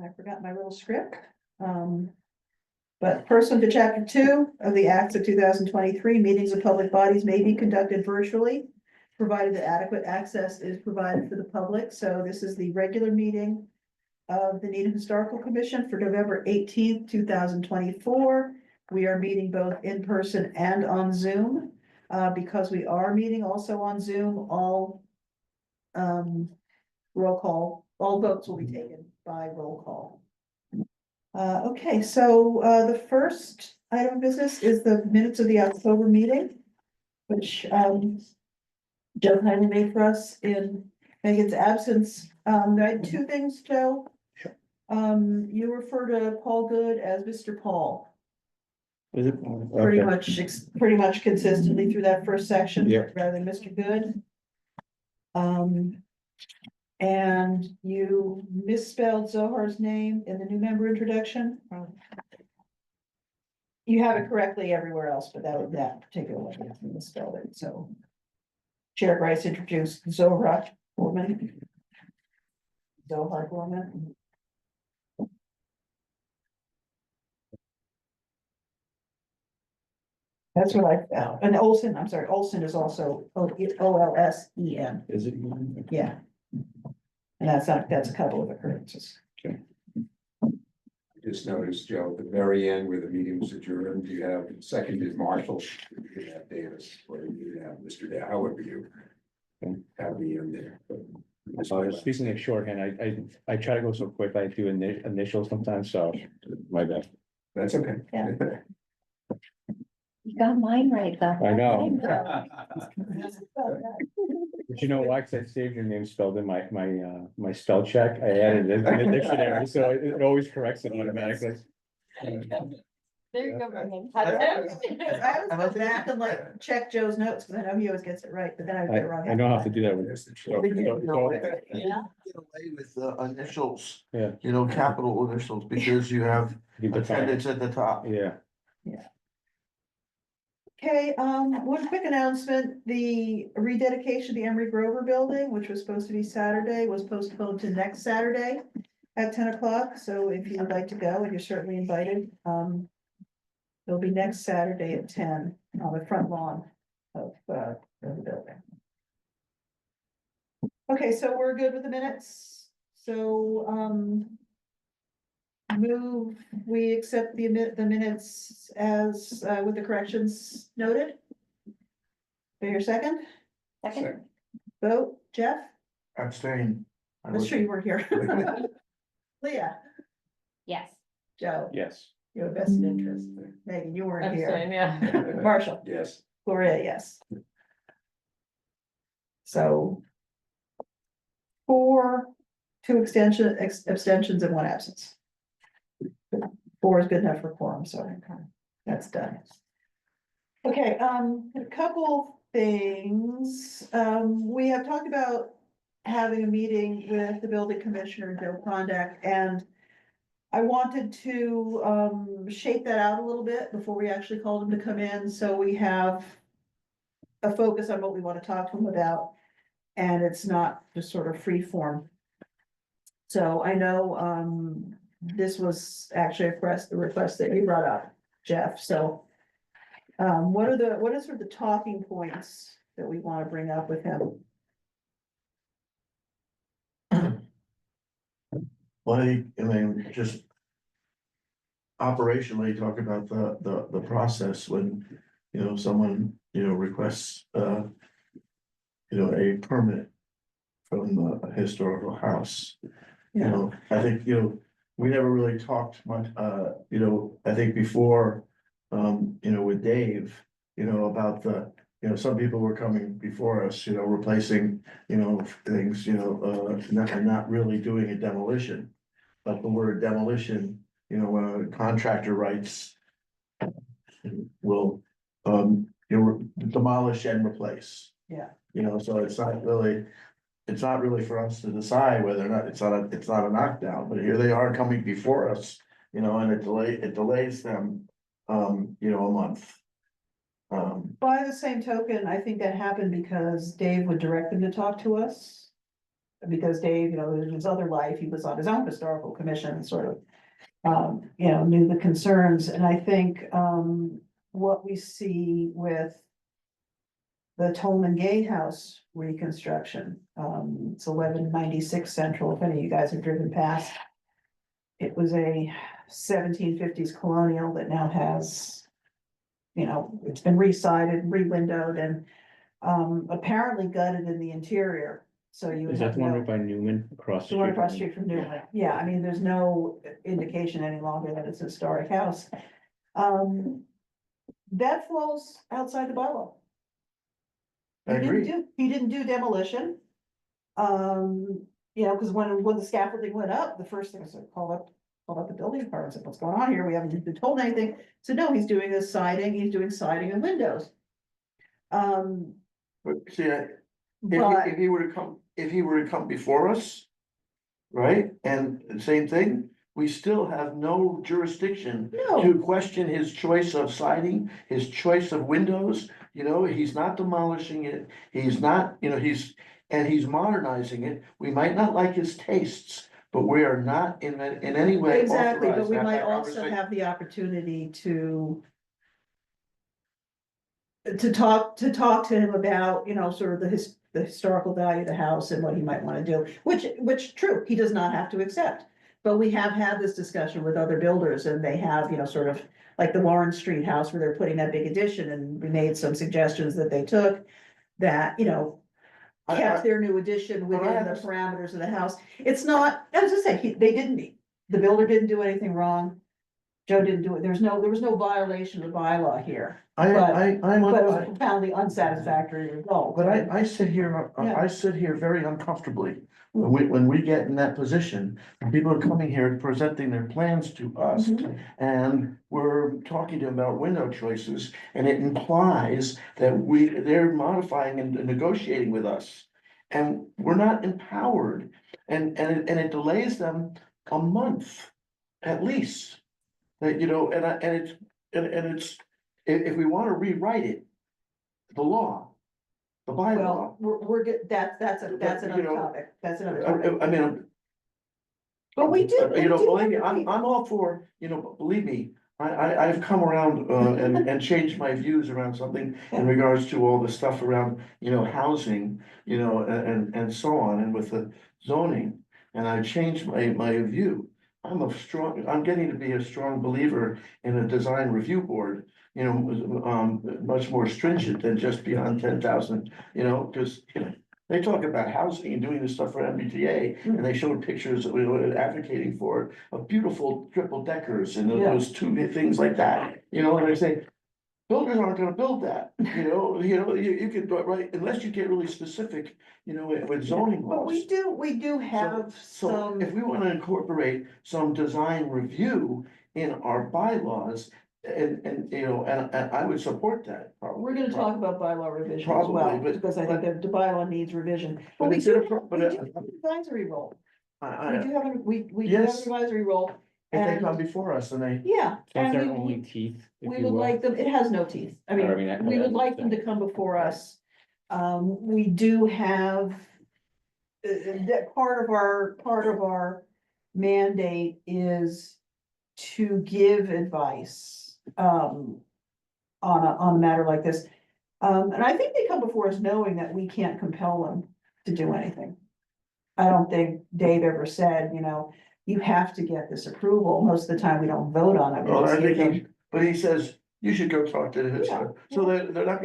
I forgot my little script. But pursuant to chapter 2 of the Acts of 2023, meetings of public bodies may be conducted virtually, provided that adequate access is provided for the public. So this is the regular meeting of the Needham Historical Commission for November 18th, 2024. We are meeting both in person and on Zoom. Because we are meeting also on Zoom, all roll call, all votes will be taken by roll call. Okay, so the first item of business is the minutes of the October meeting, which Joe kindly made for us in Megan's absence. I had two things, Joe. Sure. You refer to Paul Good as Mr. Paul. Is it? Pretty much consistently through that first section. Yeah. Rather than Mr. Good. And you misspelled Zohar's name in the new member introduction. You have it correctly everywhere else, but that particular one, you misspelled it, so. Chair Grice introduced Zohar Gorman. Zohar Gorman. That's what I found. And Olson, I'm sorry, Olson is also Olsen. Is it? Yeah. And that's a couple of occurrences. Just noticed, Joe, at the very end where the meeting was adjourned, you have seconded Marshall, you have Davis, or you have Mr. Dow, however you have the end there. Speaking of shorthand, I try to go so quick, I do initials sometimes, so my bad. That's okay. Yeah. You got mine right, though. I know. But you know why? 'Cause I saved your name spelled in my spell check. I added it in the dictionary, so it always corrects it automatically. There you go, Brian. I always go back and like check Joe's notes, because I know he always gets it right, but then I would get it wrong. I know how to do that with this. Yeah. Get away with the initials. Yeah. You know, capital initials, because you have You define it. attendance at the top. Yeah, Okay, one quick announcement, the rededication of the Emery Grover building, which was supposed to be Saturday, was postponed to next Saturday at 10 o'clock, so if you'd like to go, and you're certainly invited, it'll be next Saturday at 10 on the front lawn of the building. Okay, so we're good with the minutes, so, we accept the minutes as, with the corrections noted. For your second, Second, vote, Jeff, Abstain. I that's was- true, you weren't here. Leah, yes. Joe, yes. you have a vested interest, Megan, you weren't here, yeah. Marshall, Yes, Gloria, yes. So. 4, 2 abstentions and 1 absence. 4 is good enough for quorum, so that's done. Okay, a couple things, we have talked about having a meeting with the building commissioner, Joe Kondak, and I wanted to, shape that out a little bit before we actually called him to come in, so we have a focus on what we want to talk to him about, and it's not just sort of free form. So I know, this was actually the request that you brought up, Jeff, so. What are sort of the talking points that we want to bring up with him? Well, I mean, just operationally talk about the process when, you know, someone, you know, requests, you know, a permit from a historical house. You know, I think, you know, we never really talked much, you know, I think before, you know, with Dave, you know, about you know, some people were coming before us, you know, replacing, you know, things, you know, not really doing a demolition. But the word demolition, you know, when a contractor writes, will, you know, demolish and replace. Yeah. You know, so it's not really for us to decide whether or not it's not a knockdown, but here they are coming before us, you know, and it delays them, you know, a month. By the same token, I think that happened because Dave would direct them to talk to us. because Dave, in his other life, he was on his own historical commission and sort of. Knew the concerns, and I think, what we see with. The Tolman Gatehouse reconstruction, it's 1196 Central, if any of you guys have driven past. It was a 1750s colonial that now has. It's been re-sided, re-windowed and, apparently gutted in the interior, so you. Is that the one right by Newman across The the one street? across the street from Newman, yeah, I mean, there's no indication any longer that it's a historic house. That falls outside the bylaw. I agree. He didn't do demolition. Because when the scaffolding went up, the first thing I said, call up the building department, said, what's going on here? We haven't been told anything. So no, he's doing he's doing siding and windows. But see, But, if he were to come before us. Right, and the same thing, we still have no jurisdiction no, to question his choice of siding, his choice of windows. He's not demolishing it, he's not, he's modernizing it. We might not like his tastes, but we are not in any way exactly, but authorized we to have might that also conversation. have the opportunity to. To talk to him about, sort of the historical value of the house and what he might wanna do, which true, he does not have to accept. But we have had this discussion with other builders and they have, sort of like the Warren Street house where they're putting that big addition and we made some suggestions that they took. That, kept their new addition But I within the understand. parameters of the house. It's not, as I say, the builder didn't do anything wrong. Joe didn't do it, there was no violation of the bylaw here. I'm, But it was a profoundly unsatisfactory result. but I sit here, Yeah. I sit here very uncomfortably. When we get in that position, and people are coming here presenting their plans to us. Mhm. And we're talking to them about window choices, and it implies that they're modifying and negotiating with us. And we're not empowered, and it delays them a month at least. That, if we wanna rewrite it, the law, the bylaw. Well, we're good, that's another topic, that's another topic. I mean, But we do. believe me, I'm all for, believe me, I've come around, and changed my views around something in regards to all the stuff around, housing, and so on, and with the zoning. And I changed my view. I'm getting to be a strong believer in a design review board, much more stringent than just beyond 10,000, because, they talk about housing and doing this stuff for MBTA, and they showed pictures that we were advocating for of beautiful triple deckers and Yeah. those two things like that, and I say. Builders aren't gonna build that, you could, right, unless you get really specific, with zoning But laws. we do have So if some, we wanna incorporate some design review in our bylaws, and I would support that. probably. we're gonna talk about bylaw revision as Probably, well, but- because I think that the bylaw needs revision. But But we it's do in a have, pro- but, we do have an advisory role, I- we do have, we do have an Yes. advisory role. If they And- come before us and they, Yeah, So it's and their we, only teeth, if we you would will. like them, it has no teeth, I I mean, mean, we would like them to come before us. We do have. That part of our mandate is to give advice, on a matter like this. And I think they come before us knowing that we can't compel them to do anything. I don't think Dave ever said, you have to get this approval. Most of the time, we don't vote on it. We well, just I give think them- but he says, you should go talk to the, Yeah, so they're not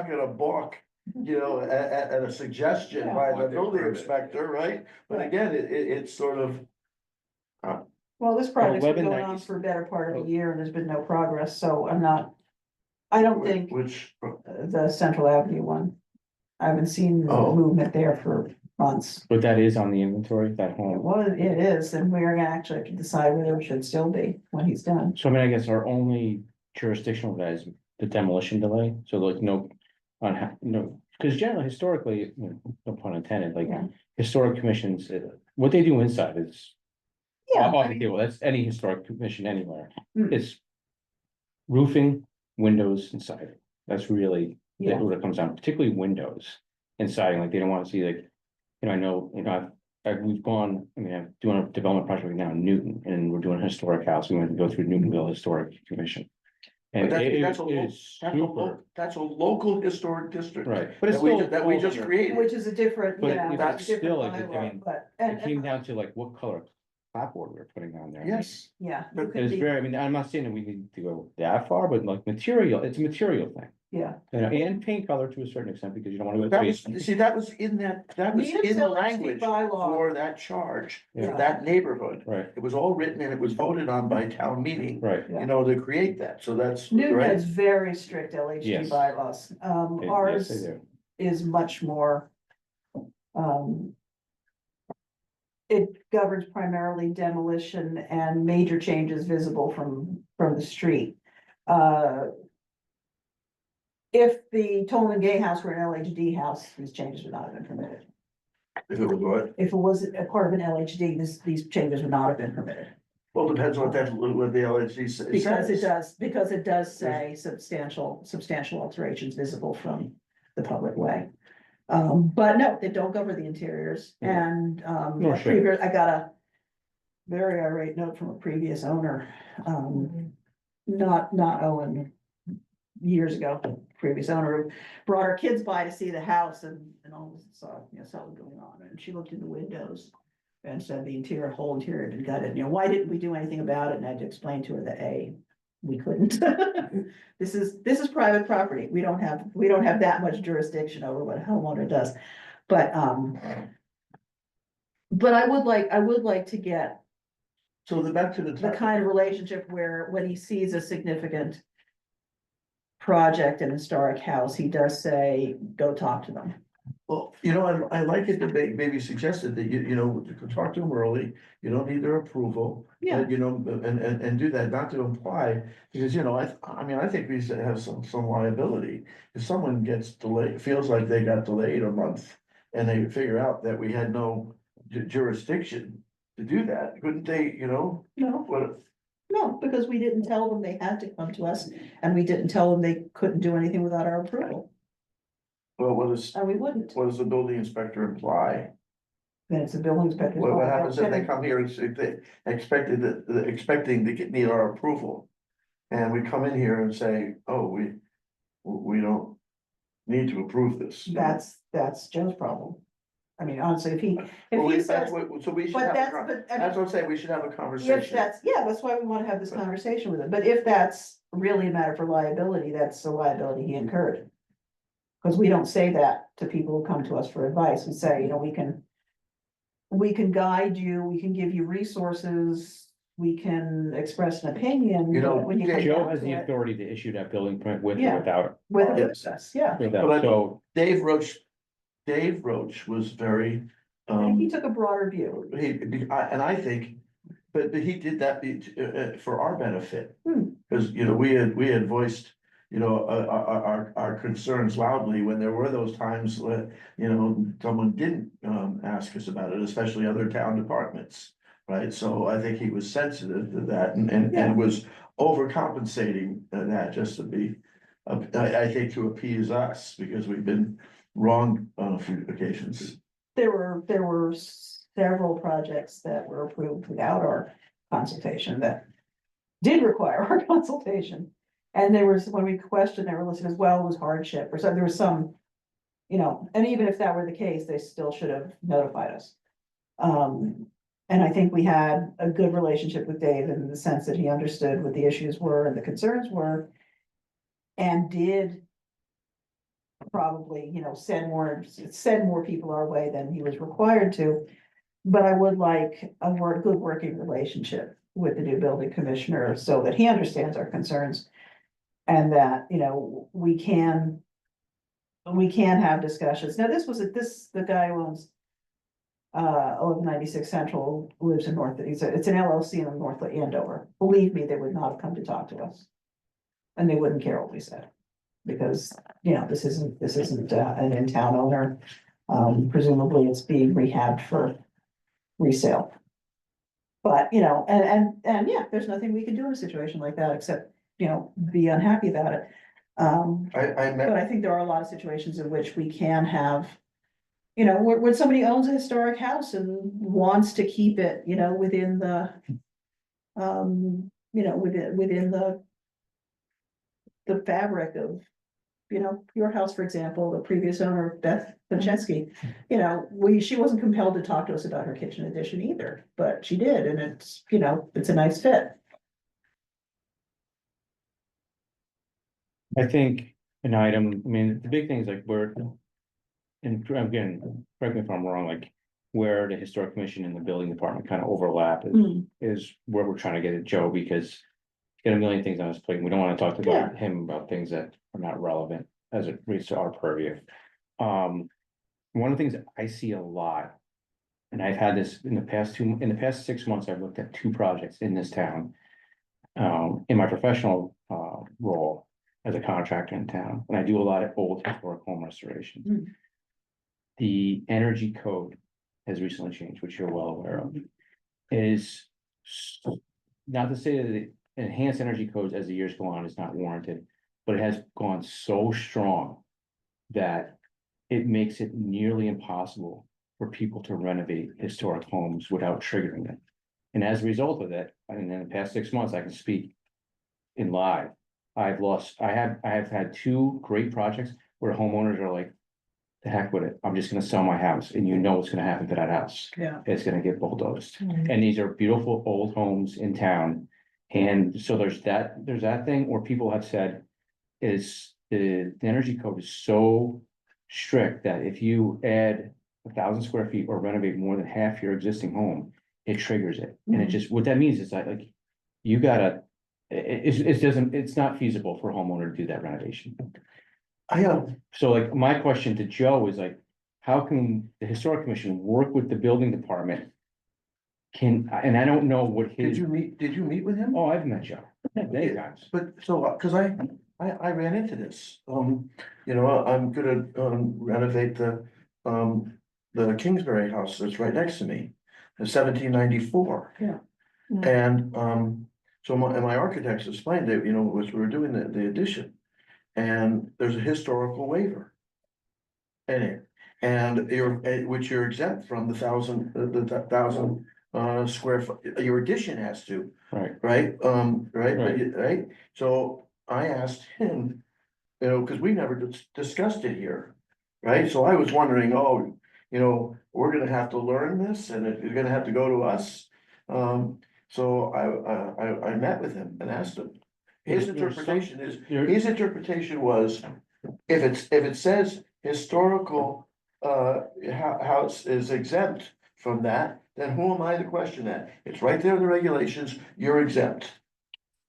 gonna balk. At a suggestion Yeah. by the Want their building permit. inspector, right? But Right. again, it's sort of, Well, this project's been going on 1190 for a better part Oh. of a year and there's been no progress, so I don't think which, the Central Avenue one. I haven't seen Oh. movement there for months. But that is on the inventory, that home. Well, it is, and we're gonna actually have to decide whether it should still be when he's done. So I mean, I guess our only jurisdictional that is the demolition delay, so like no. Because generally historically, no pun intended, like Yeah. historic commissions, what they do inside is. Yeah, Off I the mean, table, that's any historic commission anywhere, Mm. it's. Roofing, windows and siding, that's really Yeah. what it comes down, particularly windows and siding, like they don't wanna see like. I know, we've gone, I'm doing a development project right now in Newton, and we're doing a historic house, we went to go through Newtonville Historic Commission. And But it that's a is That's a super, that's a local historic district. right, but it's That we, still. that we falls just under- created. Which is a different, But yeah. that's it's a different still, I bylaw, mean, but, It came down to like what color clapboard we were putting on there. Yes, yeah. but you could It's be- very, I'm not saying that we need to go that far, but like material, it's a material thing. Yeah. And paint color to a certain extent, because you don't wanna go. that was, crazy. see, that was in that was Needham in the Village language bylaw. for that charge, for Yeah. that neighborhood. Right, It was all written and it was voted on by town meeting, right. Yeah. you know, to create that, so that's Newton right. has very strict LHD Yes. bylaws. Yes, Ours they do. is much more. It governs primarily demolition and major changes visible from the street. If the Tolman Gay House were an LHD house, these changes would not have been permitted. If it was what, If it was a part of an LHD, these changes would not have been permitted. well, depends what that, what the LHD says. Because it does say substantial alterations visible from the public way. But no, they don't cover the interiors Yeah. and, Nor should it. I got a very irate note from a previous owner, not Owen. Years ago, previous owner who brought her kids by to see the house and all this saw, something going on, and she looked in the windows. And said the whole interior had been gutted, why didn't we do anything about it? And I had to explain to her that we couldn't. This is private property, we don't have that much jurisdiction over what a homeowner does, but I would like to get So back to the. the kind of relationship where when he sees a significant project in a historic house, he does say, go talk to them. Well, I like it that maybe suggested that you could talk to them early, you don't need their approval. Yeah. And do that, not to imply, because, I think we should have some liability. If someone gets delayed, feels like they got delayed a month, and they figure out that we had no jurisdiction to do that, couldn't they, No, what? no, because we didn't tell them they had to come to us, and we didn't tell them they couldn't do anything without our approval, Well, and we wouldn't. what does the building inspector imply? Then it's the building inspector. What happens if they come here and say they expecting to need our approval? And we come in here and say, oh, we don't need to approve this. That's Joe's problem. I mean, honestly, if Well, he that's says, what, so we should but have, that's, but I mean, that's what I'm saying, we should have a if conversation. that's why we wanna have this conversation with him, but if that's really a matter for liability, that's the liability he incurred. Cause we don't say that to people who come to us for advice, we say, we can guide you, we can give you resources, we can express an opinion. but when you come Joe down has to the it, authority to issue that building permit with Yeah. or without. with or Yes. without us, yeah, But So, Dave Roach was very, I think he took a broader view. and I think, but he did that for our benefit. Hmm. Cause, we had voiced, our concerns loudly when there were those times when, someone didn't, ask us about it, especially other town departments. Right, so I think he was sensitive to that Yeah. and was overcompensating that just to be, I think to appease us, because we've been wrong on a few occasions. There were several projects that were approved without our consultation that did require our consultation. And there was, when we questioned, they were listed as well as hardship, or so there was some, and even if that were the case, they still should have notified us. And I think we had a good relationship with Dave in the sense that he understood what the issues were and the concerns were. And did probably, send more people our way than he was required to. But I would like a good working relationship with the new building commissioner so that he understands our concerns. And that, we can have discussions. Now, the guy who owns 1196 Central lives in it's an LLC in North Andover. Believe me, they would not have come to talk to us. And they wouldn't care what we said. Because, this isn't an in-town owner. Presumably it's being rehabbed for resale. But, and yeah, there's nothing we can do in a situation like that, except, be unhappy about it. I met. But I think there are a lot of situations in which we can have You know, when somebody owns a historic house and wants to keep it, you know, within the. You know, within the fabric of, you know, your house, for example, the previous owner, Beth Vincenski. You know, she wasn't compelled to talk to us about her kitchen addition either, but she did, and it's, you know, it's a nice fit. I think an item, I mean, the big thing is like where. And again, correct me if I'm wrong, like where the historic commission and the building department kind of overlap is where we're trying to get at Joe, because. He's got a million things on his plate, and we don't want to talk about him about things that are not relevant as it relates to our purview. One of the things that I see a lot. And I've had this in the past 6 months, I've looked at 2 projects in this town. In my professional role as a contractor in town, and I do a lot of old historic home restoration. Mm. The energy code has recently changed, which you're well aware of. Is not to say that the enhanced energy codes as the years go on is not warranted, but it has gone so strong that it makes it nearly impossible for people to renovate historic homes without triggering it. And as a result of that, and in the past 6 months, I can speak in live. I have had 2 great projects where homeowners are like, the heck with it, I'm just gonna sell my house, and you know what's gonna happen to that house. Yeah. It's gonna get bulldozed. Mhm. And these are beautiful old homes in town. And so there's that thing where people have said is the energy code is so strict that if you add 1,000 square feet or renovate more than half your existing home, it triggers it. And it just, what that means is that like, you gotta, it's not feasible for a homeowner to do that renovation. So like, my question to Joe is like, how can the historic commission work with the building department? And I don't know what Did his, you meet with him? oh, I've met Joe many times. But so, cause I ran into this, you know, I'm gonna renovate the Kingsbury house that's right next to me. In 1794. Yeah. Mm. And so my architects explained that, you know, as we were doing the addition. And there's a historical waiver. In it, and which you're exempt from the 1,000 square foot, your addition has to. Right. Right, right, Right. right, so I asked him, you know, cause we never discussed it here. Right, so I was wondering, oh, you know, we're gonna have to learn this and you're gonna have to go to us. So I met with him and asked him. His interpretation was, if it says historical, house is exempt from that, then who am I to question that? It's right there in the regulations, you're exempt.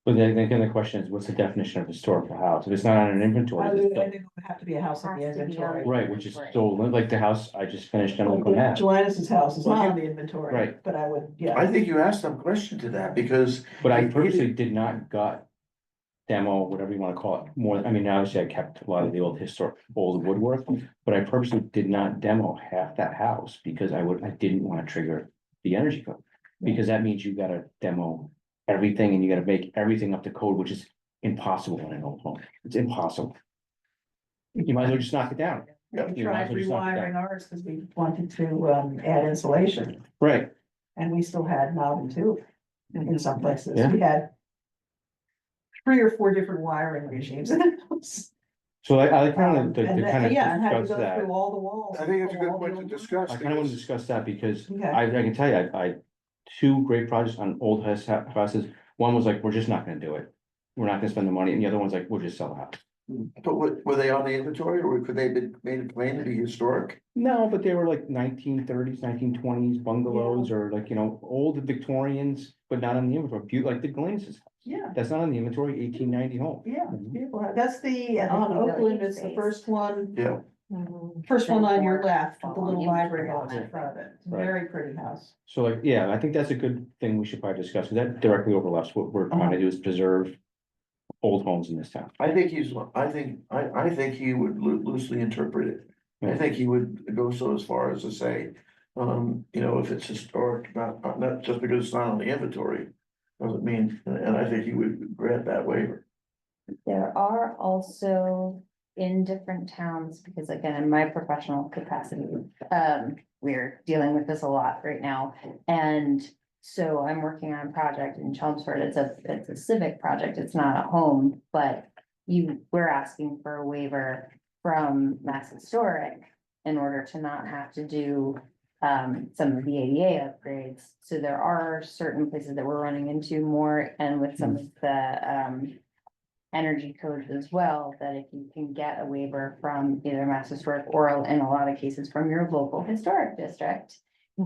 But then again, the question is, what's the definition of historical house? If it's not on an I inventory, would, it's I still- think it would have to be a house in the Has to be inventory. on- right, which is stolen, like the house I just finished in Oakland Ave. Joannis's house is not on the inventory. Right. But I would, yeah. I think you asked some question to that, because. But I purposely did not gut demo, whatever you wanna call it, more, I mean, obviously I kept a lot of the old woodwork, but I purposely did not demo half that house because I didn't wanna trigger the energy code. Because that means you gotta demo everything and you gotta make everything up to code, which is impossible in an old home. It's impossible. You might as well just knock it down. Yeah. We You might as tried well just knock it down. rewiring ours because we wanted to add insulation, Right, and we still had knob and tube in some places. Yeah. We had 3 or 4 different wiring regimes in the house. so I kind And of, to then, kind of yeah, and had to discuss go that. through all the walls. I think it's a good all the point to old- discuss. I kind of want to because- discuss that because Okay. I can tell you, I 2 great projects on old houses. One was like, we're just not gonna do it. We're not gonna spend the money, and the other one's like, we'll just sell the house. But were they on the inventory, or could they be made a claim to be historic? No, but they were like 1930s, 1920s bungalows, or like, you know, old Victorians, but not on the inventory, like the Glances. Yeah, That's not on the inventory, 1890 home. yeah, beautiful. That's the, on Oakland, it's the first one, Yeah, first one on your left, with the Fall little in. library house in front of it. Right. Very pretty house. So like, yeah, I think that's a good thing we should probably discuss, because that directly overlaps what we're trying to do is preserve old homes in this town. I think I think he would loosely interpret it. I Yeah. think he would go so as far as to say, you know, if it's historic, not just because it's not on the inventory. Doesn't mean, and I think he would grant that waiver. There are also in different towns, because again, in my professional capacity, we're dealing with this a lot right now. And so I'm working on a project in Chelmsford. It's a civic project. It's not a home, but we're asking for a waiver from Mass Historic in order to not have to do some of the ADA upgrades. So there are certain places that we're running into more, and with some of the energy codes as well, that if you can get a waiver from either Mass Historic or in a lot of cases from your local historic district,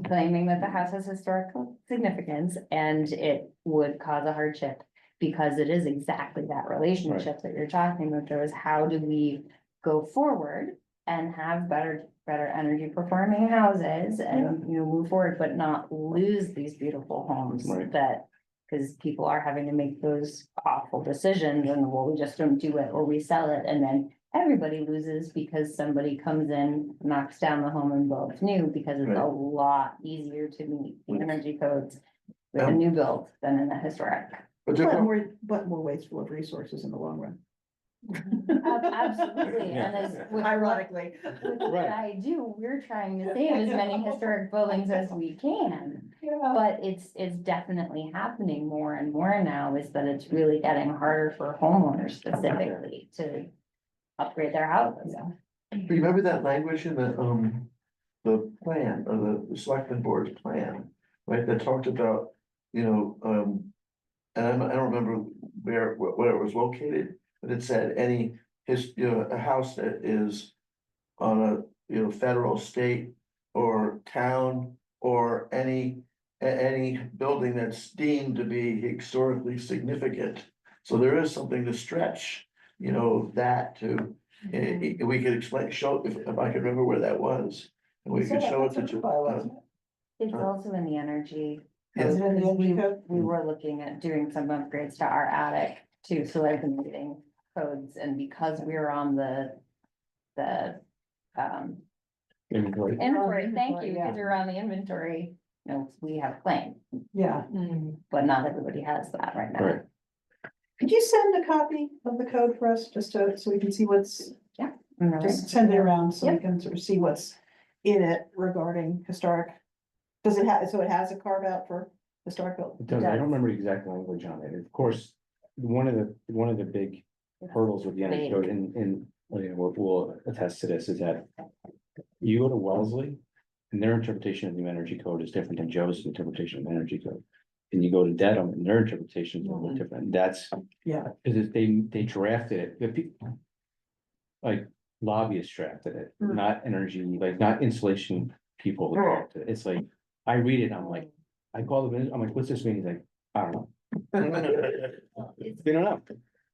claiming that the house has historical significance and it would cause a hardship, because it is exactly that relationship that you're talking about. There is, how do we go forward and have better energy performing houses and, you know, move forward, but not lose these beautiful homes Right. that, because people are having to make those awful decisions, and well, we just don't do it, or we sell it, and then everybody loses because somebody comes in, knocks down the home and builds new, because it's Right. a lot easier to meet the energy codes with a new build than in a historic. But there But are- more wasteful of resources in the long run. Absolutely, and as with what, Ironically. with what Right. I do, we're trying to save as many historic buildings as we can. Yeah. But it's definitely happening more and more now, is that it's really getting harder for homeowners specifically to upgrade their houses. Remember that language in the plan, or the selectmen board's plan, right, that talked about, you know, and I don't remember where it was located, but it said any, a house that is on a, federal, state, or town, or any building that's deemed to be historically significant. So there is something to stretch, that to, we could explain, show, if I could remember where that was. And we could show it to. It's also in the energy. Yes. Is it in the code, because energy code? we were looking at doing some upgrades to our attic too, so I've been reading codes, and because we're on the Inventory. inventory, thank inventory, you, yeah. because we're on the inventory, we have claim, Yeah. but not everybody has that right now. Right. Could you send a copy of the code for us, just so we can see what's, just send it around so we Yep. can sort of see what's in it regarding historic? Does it have, so it has a carve out for historic building? It does. I don't remember the exact language on it. Of course, one of the big hurdles with the energy code, and we'll attest to this, is that you go to Wellesley, and their interpretation of the energy code is different than Joe's interpretation of the energy code. And you go to Dedham, and their interpretation is a little bit different. That's Yeah. because they drafted it, like lobbyists drafted it, Mm. not energy, like not insulation people drafted it. It's like, I read it, I'm like, I call the, I'm like, what's this mean? He's like, I don't know. They don't know.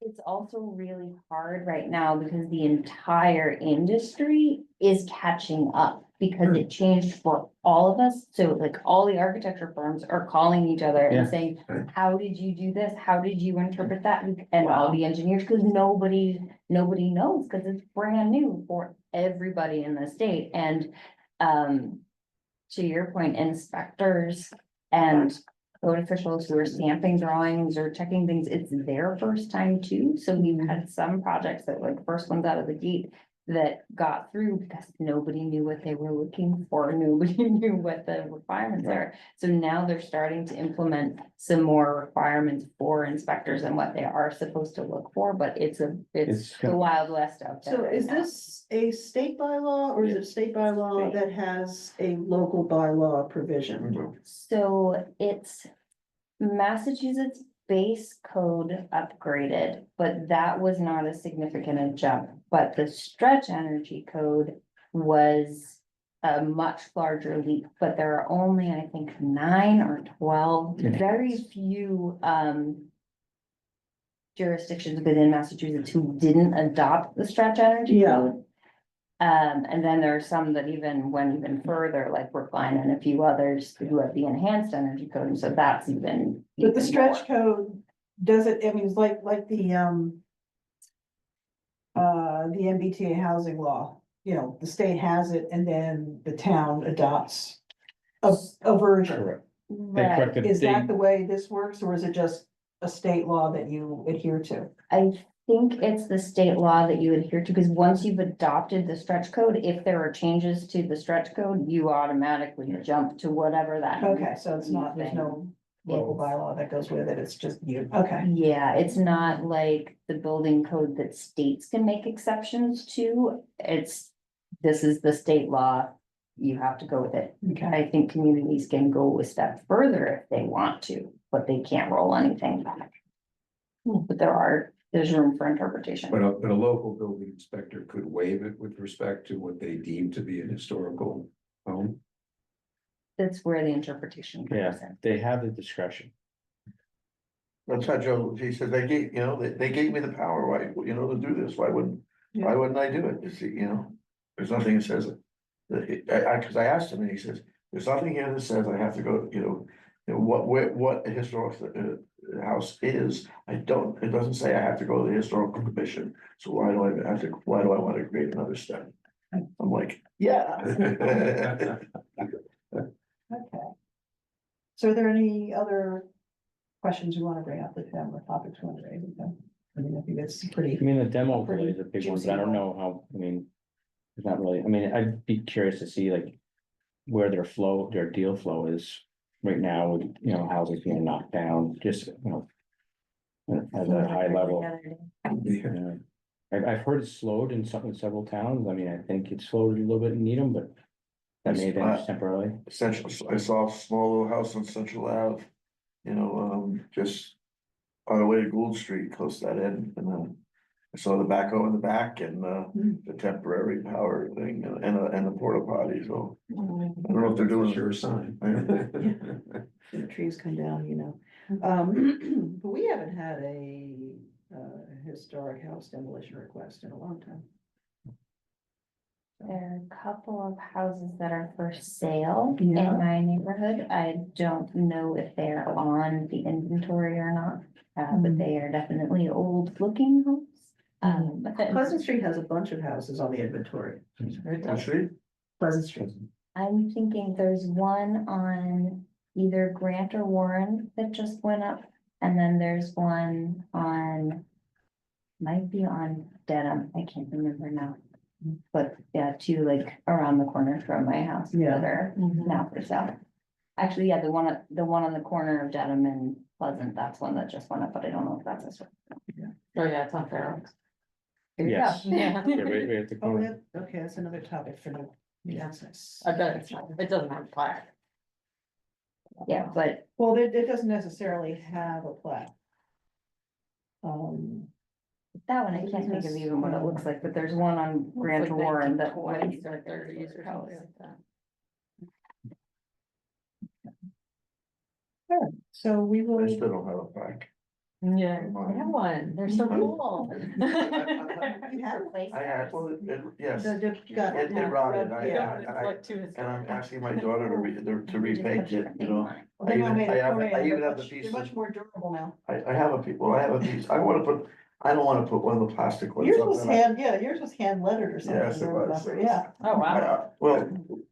It's also really hard right now because the entire industry is catching up, because it changed for all of us. So like all the architecture firms are calling each other Yeah. and saying, how did you do this? How did you interpret that? And all the engineers, because nobody knows, because it's brand new for everybody in the state. And to your point, inspectors and code officials who are stamping drawings or checking things, it's their first time too. So we've had some projects that were the first ones out of the gate that got through because nobody knew what they were looking for. Nobody knew what the requirements are. So now they're starting to implement some more requirements for inspectors and what they are supposed to look for, but it's It's the Wild West out there. So right is now. this a state bylaw, or is it a state bylaw that has a local bylaw provision? So it's Massachusetts base code upgraded, but that was not a significant jump. But the stretch energy code was a much larger leap, but there are only, I think, 9 or 12, Yeah. very few jurisdictions within Massachusetts who didn't adopt the stretch energy Yeah. code. And then there are some that even went even further, like Brookline and a few others who have the enhanced energy code, and so that's even. But the even stretch more. code, does it, I mean, it's like the MBTA housing law, the state has it and then the town adopts a version. Correct. They Right, corrected, Is they, that the way this works, or is it just a state law that you adhere to? I think it's the state law that you adhere to, because once you've adopted the stretch code, if there are changes to the stretch code, you automatically jump to whatever that. Okay, so it's not, there's no local bylaw that goes with it, it's just you, okay. Yeah, it's not like the building code that states can make exceptions to. This is the state law. You have to go with it. Okay, I think communities can go a step further if they want to, but they can't roll anything back. But there's room for interpretation. But a local building inspector could waive it with respect to what they deem to be an historical home. That's where the interpretation Yeah, comes in. they have the discretion. That's how Joe, he said, they gave, they gave me the power, why, to do this, why wouldn't I do it, you see, there's nothing that says it. Cause I asked him, and he says, there's nothing here that says I have to go, what a historic house is, it doesn't say I have to go to the historical commission, so why do I want to create another step? I'm like, yeah. okay. So are there any other questions you wanna bring up with them or topics you wanna raise with them? I mean, I think that's pretty. I mean, the demo Pretty overlay is a big one, but I juicy don't one. know how, I mean. It's not really, I mean, I'd be curious to see like. Where their deal flow is right now with, houses being knocked down, just, At a high level. Yeah. I've heard it's slowed in several towns, I mean, I think it slowed a little bit in Needham, but. That may have been just temporarily. Central, I saw a small little house on Central Ave, just on the way to Gould Street, close to that end, and then I saw the backhoe in the back and the temporary power thing and the porta potty, so I don't know if they're doing. Sure sign. The trees come down. But we haven't had a historic house demolition request in a long time. There are a couple of houses that are for sale in Yeah. my neighborhood. I don't know if they're on the inventory or not. But they are definitely old looking homes. Pleasant Street has a bunch of houses on the inventory. Street? Pleasant Street. I'm thinking there's one on either Grant or Warren that just went up. And then there's one on, might be on Dedham, I can't remember now. But yeah, two like around the corner from my house Yeah. that are now for sale. Actually, yeah, the one on the corner of Dedham and Pleasant, that's one that just went up, but I don't know if that's a. Oh, yeah, it's on Fair Oaks. There you go. Yes. Yeah, Yeah, right at the Oh, corner. okay, that's another topic for the. Yeah. Yes. I bet it's not, it doesn't have a plaque. Yeah, but Well, it doesn't necessarily have a plaque. that one, I can't think of even what it looks like, but there's one on Grant or Warren that. Twenties or thirties or something like that. So we I will. still don't have a plaque. Yeah, I have one, they're so cool. You have I had, yes, got it rotted, Yeah. It's like two and historic. I'm asking my daughter to repaint it, Well, I they're not even, made I of have, Korean, I even they're have the much- piece They're of, much more durable now. I have a piece, well, I have a piece, I don't wanna put one of the plastic ones. Yours up was there. yours was hand lettered or something. Yes, it I was. remember, Yeah. Oh, wow. Well,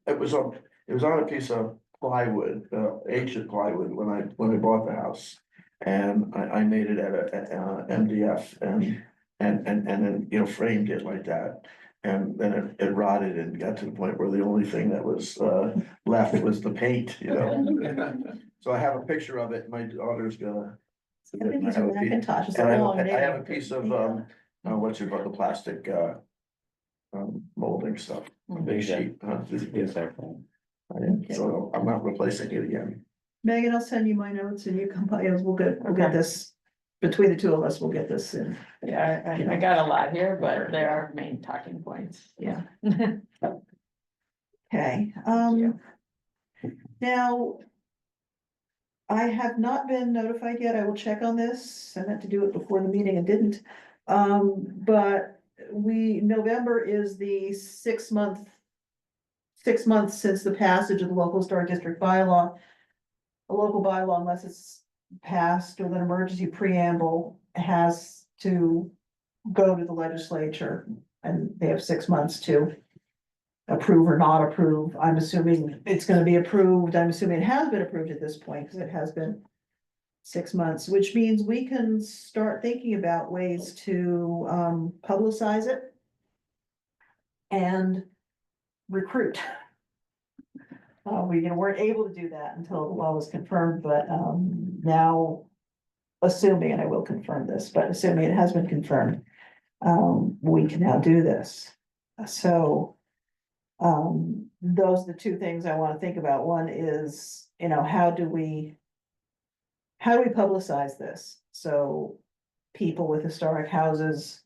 it was on a piece of plywood, ancient plywood when I bought the house. And I made it at a MDF and then, framed it like that. And then it rotted and got to the point where the only thing that was left was the paint, So I have a picture of it, my daughter's gonna. I think it's a Macintosh. It's a And I long have, I have a name. piece of, what's it called, the plastic, molding stuff, a big sheet. Exactly. So I'm not replacing it again. Megan, I'll send you my notes and you come by, we'll get this, between the two of us, we'll get this in. Yeah, I got a lot here, but there are main talking points. Yeah. Okay, you. now. I have not been notified yet. I will check on this. I meant to do it before the meeting and didn't. But November is the 6 month. 6 months since the passage of the local historic district bylaw. A local bylaw, unless it's passed with an emergency preamble, has to go to the legislature. And they have 6 months to approve or not approve. I'm assuming it's gonna be approved. I'm assuming it has been approved at this point, because it has been 6 months, which means we can start thinking about ways to publicize it. And recruit. We weren't able to do that until the law was confirmed, but now. Assuming, and I will confirm this, but assuming it has been confirmed, we can now do this. So. Those are the two things I wanna think about. One is, how do we publicize this? So people with historic houses,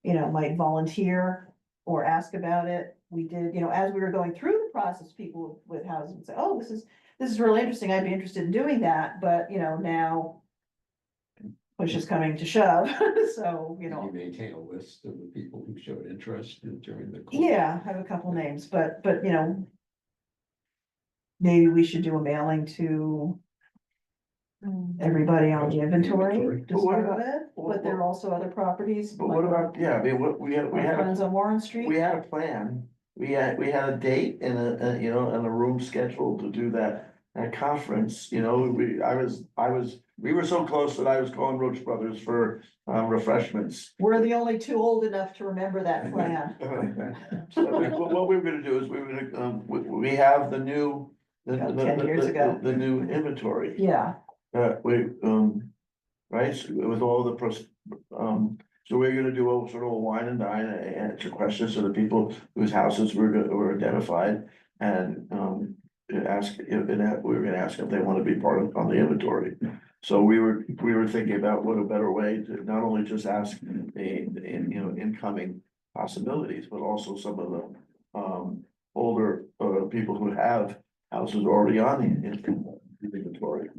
might volunteer or ask about it. We did, as we were going through the process, people with houses would say, oh, this is really interesting. I'd be interested in doing that, but now push is coming to shove, so, Did you maintain a list of the people who showed interest during the? course? yeah, I have a couple names, but, maybe we should do a mailing to everybody on the inventory to But what start about- with, but there are also other properties. But what about, yeah, I mean, what, we had Our friends on Warren Street. we had a plan. We had a date and and a room scheduled to do that conference, we were so close that I was calling Roach Brothers for refreshments. We're the only two old enough to remember that plan. So what we were gonna do is we were gonna, we have the new. About 10 years ago. The new inventory, Yeah, right, so with all the so we're gonna do a sort of a wine and dine and answer questions to the people whose houses were identified. And ask, we were gonna ask if they wanna be part of, on the inventory. So we were thinking about what a better way to not only just ask incoming possibilities, but also some of the older people who have houses already on the inventory.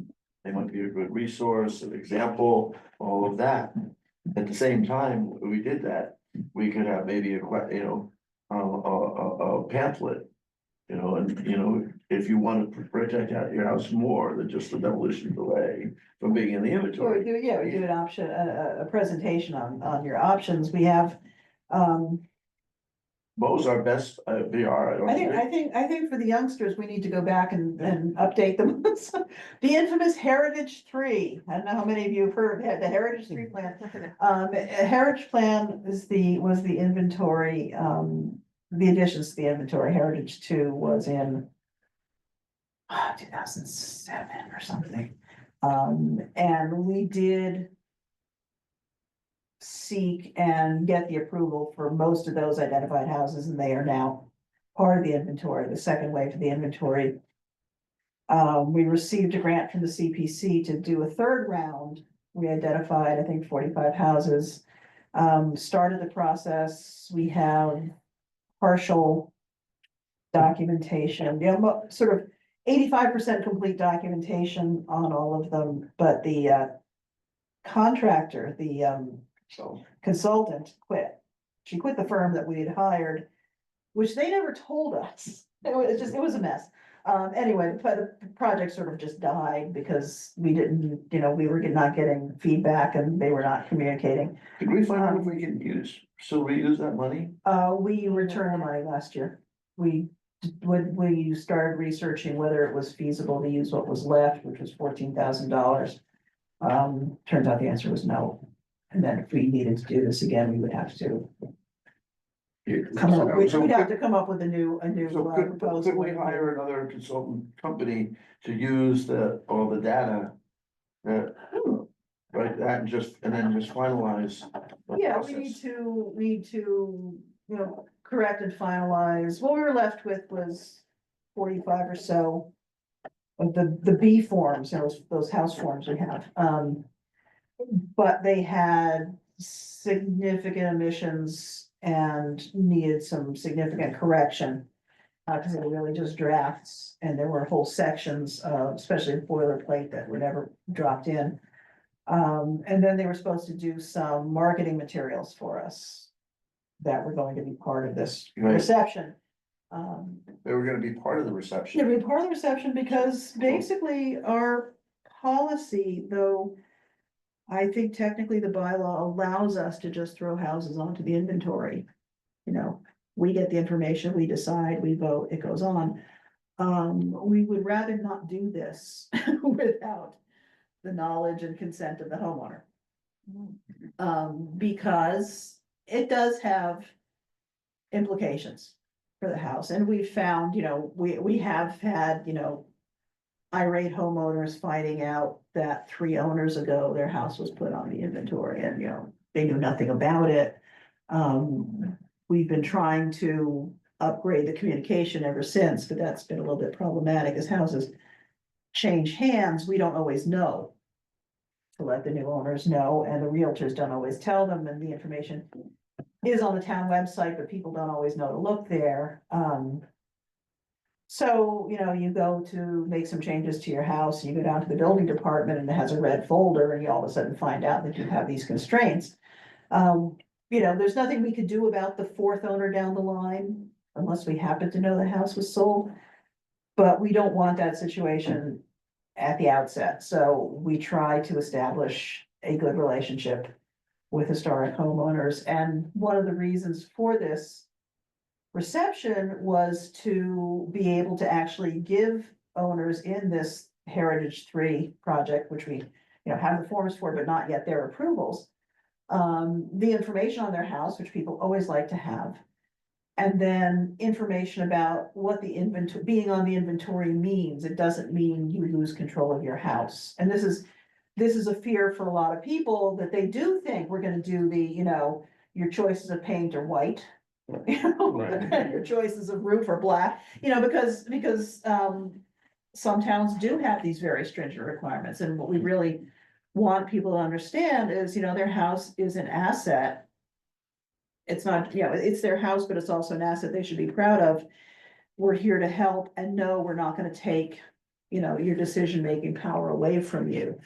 They might be a good resource, an example, all of that. At the same time, we did that, we could have maybe a pamphlet. And if you want to protect out your house more than just the demolition delay from being in the we inventory. do an option, a presentation on your options. We have, Mo's our best VR, I don't think. I think for the youngsters, we need to go back and update them. The infamous Heritage 3. I don't know how many of you have heard of the Heritage 3 plan. A Heritage plan was the inventory, the additions to the inventory. Heritage 2 was in 2007 or something. And we did seek and get the approval for most of those identified houses, and they are now part of the inventory, the second wave of the inventory. We received a grant from the CPC to do a third round. We identified, I think, 45 houses. Started the process. We have partial documentation, sort of 85% complete documentation on all of them, but the contractor, the consultant quit. She quit the firm that we had hired, which they never told us. It was a mess. Anyway, the project sort of just died because we didn't, we were not getting feedback and they were not communicating. Could we find out if we can still reuse that money? We returned the money last year. We started researching whether it was feasible to use what was left, which was $14,000. Turns out the answer was no. And then if we needed to do this again, we would have to come up, we'd have to come up with a new So proposal. could we hire another consultant company to use all the data? Right, that and then just finalize. the Yeah, we process. need to, correct and finalize. What we were left with was 45 or so of the B forms, those house forms we have. But they had significant omissions and needed some significant correction. Cause they were really just drafts and there were whole sections of, especially boilerplate, that were never dropped in. And then they were supposed to do some marketing materials for us that were going to be part of this Right. reception. They were gonna be part of the reception. It'll be part of the reception because basically our policy, though. I think technically the bylaw allows us to just throw houses onto the inventory. We get the information, we decide, we vote, it goes on. We would rather not do this without the knowledge and consent of the homeowner. Because it does have implications for the house, and we found, we have had, irate homeowners finding out that 3 owners ago, their house was put on the inventory and, they knew nothing about it. We've been trying to upgrade the communication ever since, but that's been a little bit problematic as houses change hands, we don't always know to let the new owners know, and the realtors don't always tell them, and the information is on the town website, but people don't always know to look there. So, you go to make some changes to your house, you go down to the building department and it has a red folder, and you all of a sudden find out that you have these constraints. There's nothing we could do about the 4th owner down the line, unless we happen to know the house was sold. But we don't want that situation at the outset, so we try to establish a good relationship with historic homeowners, and one of the reasons for this reception was to be able to actually give owners in this Heritage 3 project, which we, have the forms for, but not yet their approvals, the information on their house, which people always like to have. And then information about what the inventory, being on the inventory means. It doesn't mean you lose control of your house. And this is a fear for a lot of people, that they do think we're gonna do the, your choices of paint are white. Right. Your choices of roof are black, because some towns do have these very stringent requirements, and what we really want people to understand is, their house is an asset. It's not, it's their house, but it's also an asset they should be proud of. We're here to help, and no, we're not gonna take, your decision-making power away from you.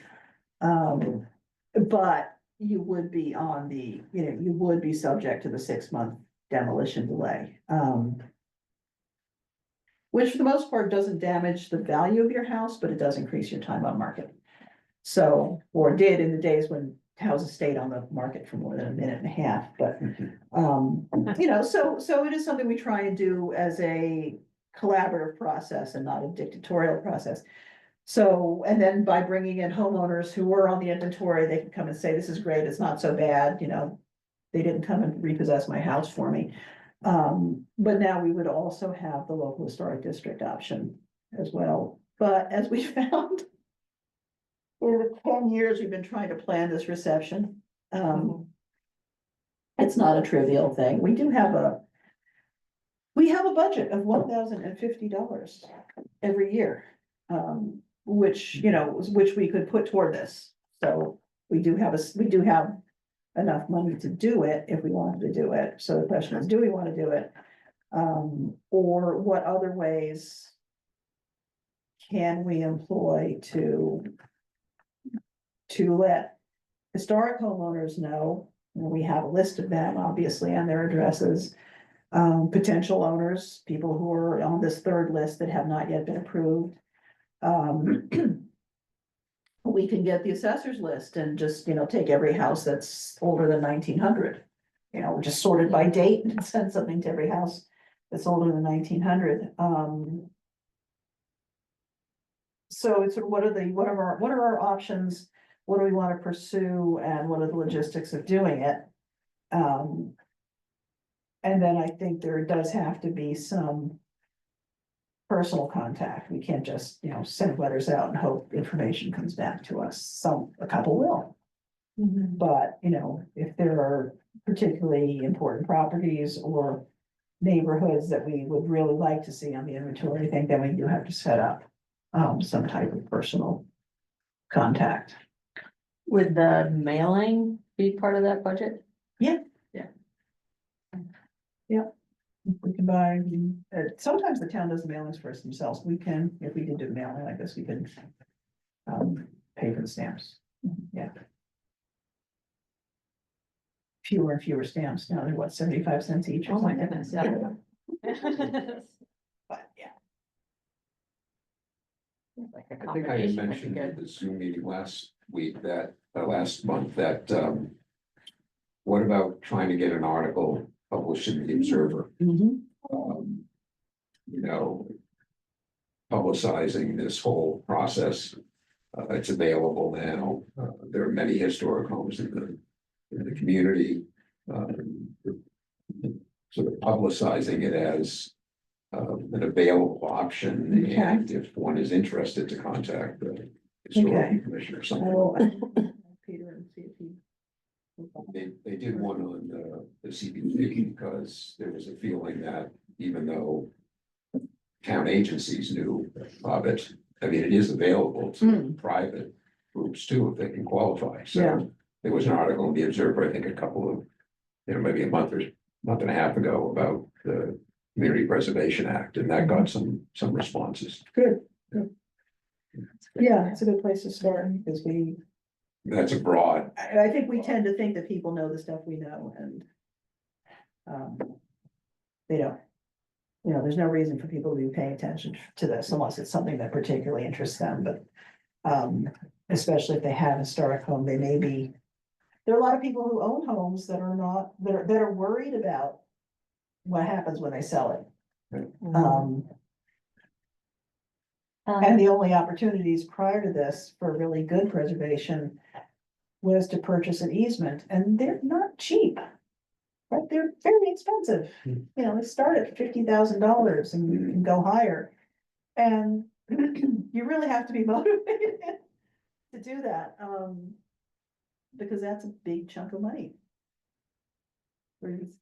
But you would be on the, you would be subject to the 6-month demolition delay. Which for the most part doesn't damage the value of your house, but it does increase your time on market. So, or did in the days when houses stayed on the market for more than a minute and a half, but, so it is something we try and do as a collaborative process and not a dictatorial process. So, and then by bringing in homeowners who were on the inventory, they can come and say, this is great, it's not so bad, they didn't come and repossess my house for me. But now we would also have the local historic district option as well. But as we found, in the 10 years we've been trying to plan this reception, it's not a trivial thing. We have a budget of $1,050 every year, which we could put toward this. So we do have enough money to do it if we wanted to do it. So the question is, do we want to do it? Or what other ways can we employ to let historic homeowners know? We have a list of them, obviously, and their addresses. Potential owners, people who are on this 3rd list that have not yet been approved. We can get the assessor's list and just, take every house that's older than 1900. Just sort it by date and send something to every house that's older than 1900. So it's sort of what are our options? What do we want to pursue, and what are the logistics of doing it? And then I think there does have to be some personal contact. We can't just, send letters out and hope information comes back to us. A couple will. But, if there are particularly important properties or neighborhoods that we would really like to see on the inventory, I think then we do have to set up some type of personal contact. Would the mailing be part of that budget? We can buy, sometimes the town does mailings for us themselves. We can, if we did do mailing like this, we could pay for the stamps. Yeah. Fewer and fewer stamps. Now they're what, 75 cents each or Oh my something? goodness, yeah. But yeah. Like a I think I had combination would be mentioned at good. the Zoom meeting last week that, last month, that, what about trying to get an article published in the Observer? Um, Publicizing this whole process It's available now. There are many historic homes in the community. Sort of publicizing it as an available option, Okay. and if one is interested to contact the historical commission or I something. will Peter and see if he. They did one on the CBD because there was a feeling that even though town agencies knew of it, I mean, it is available to private groups too, if they can qualify. Yeah. So there was an article in the Observer, I think a couple of, maybe a month and a half ago about the Community Preservation Act, and that got some responses. Good. Yeah, it's a good place to start because That's a broad, I think we tend to think that people know the stuff we know and. They don't. You know, there's no reason for people to be paying attention to this unless it's something that particularly interests them, but. Especially if they have a historic home, they may be. There are a lot of people who own homes that are not, that are worried about. What happens when they sell it. And the only opportunities prior to this for really good preservation. Was to purchase an easement, and they're not cheap. But they're very expensive, you know, they start at $50,000 and you can go higher. And you really have to be motivated to do that, because that's a big chunk of money. This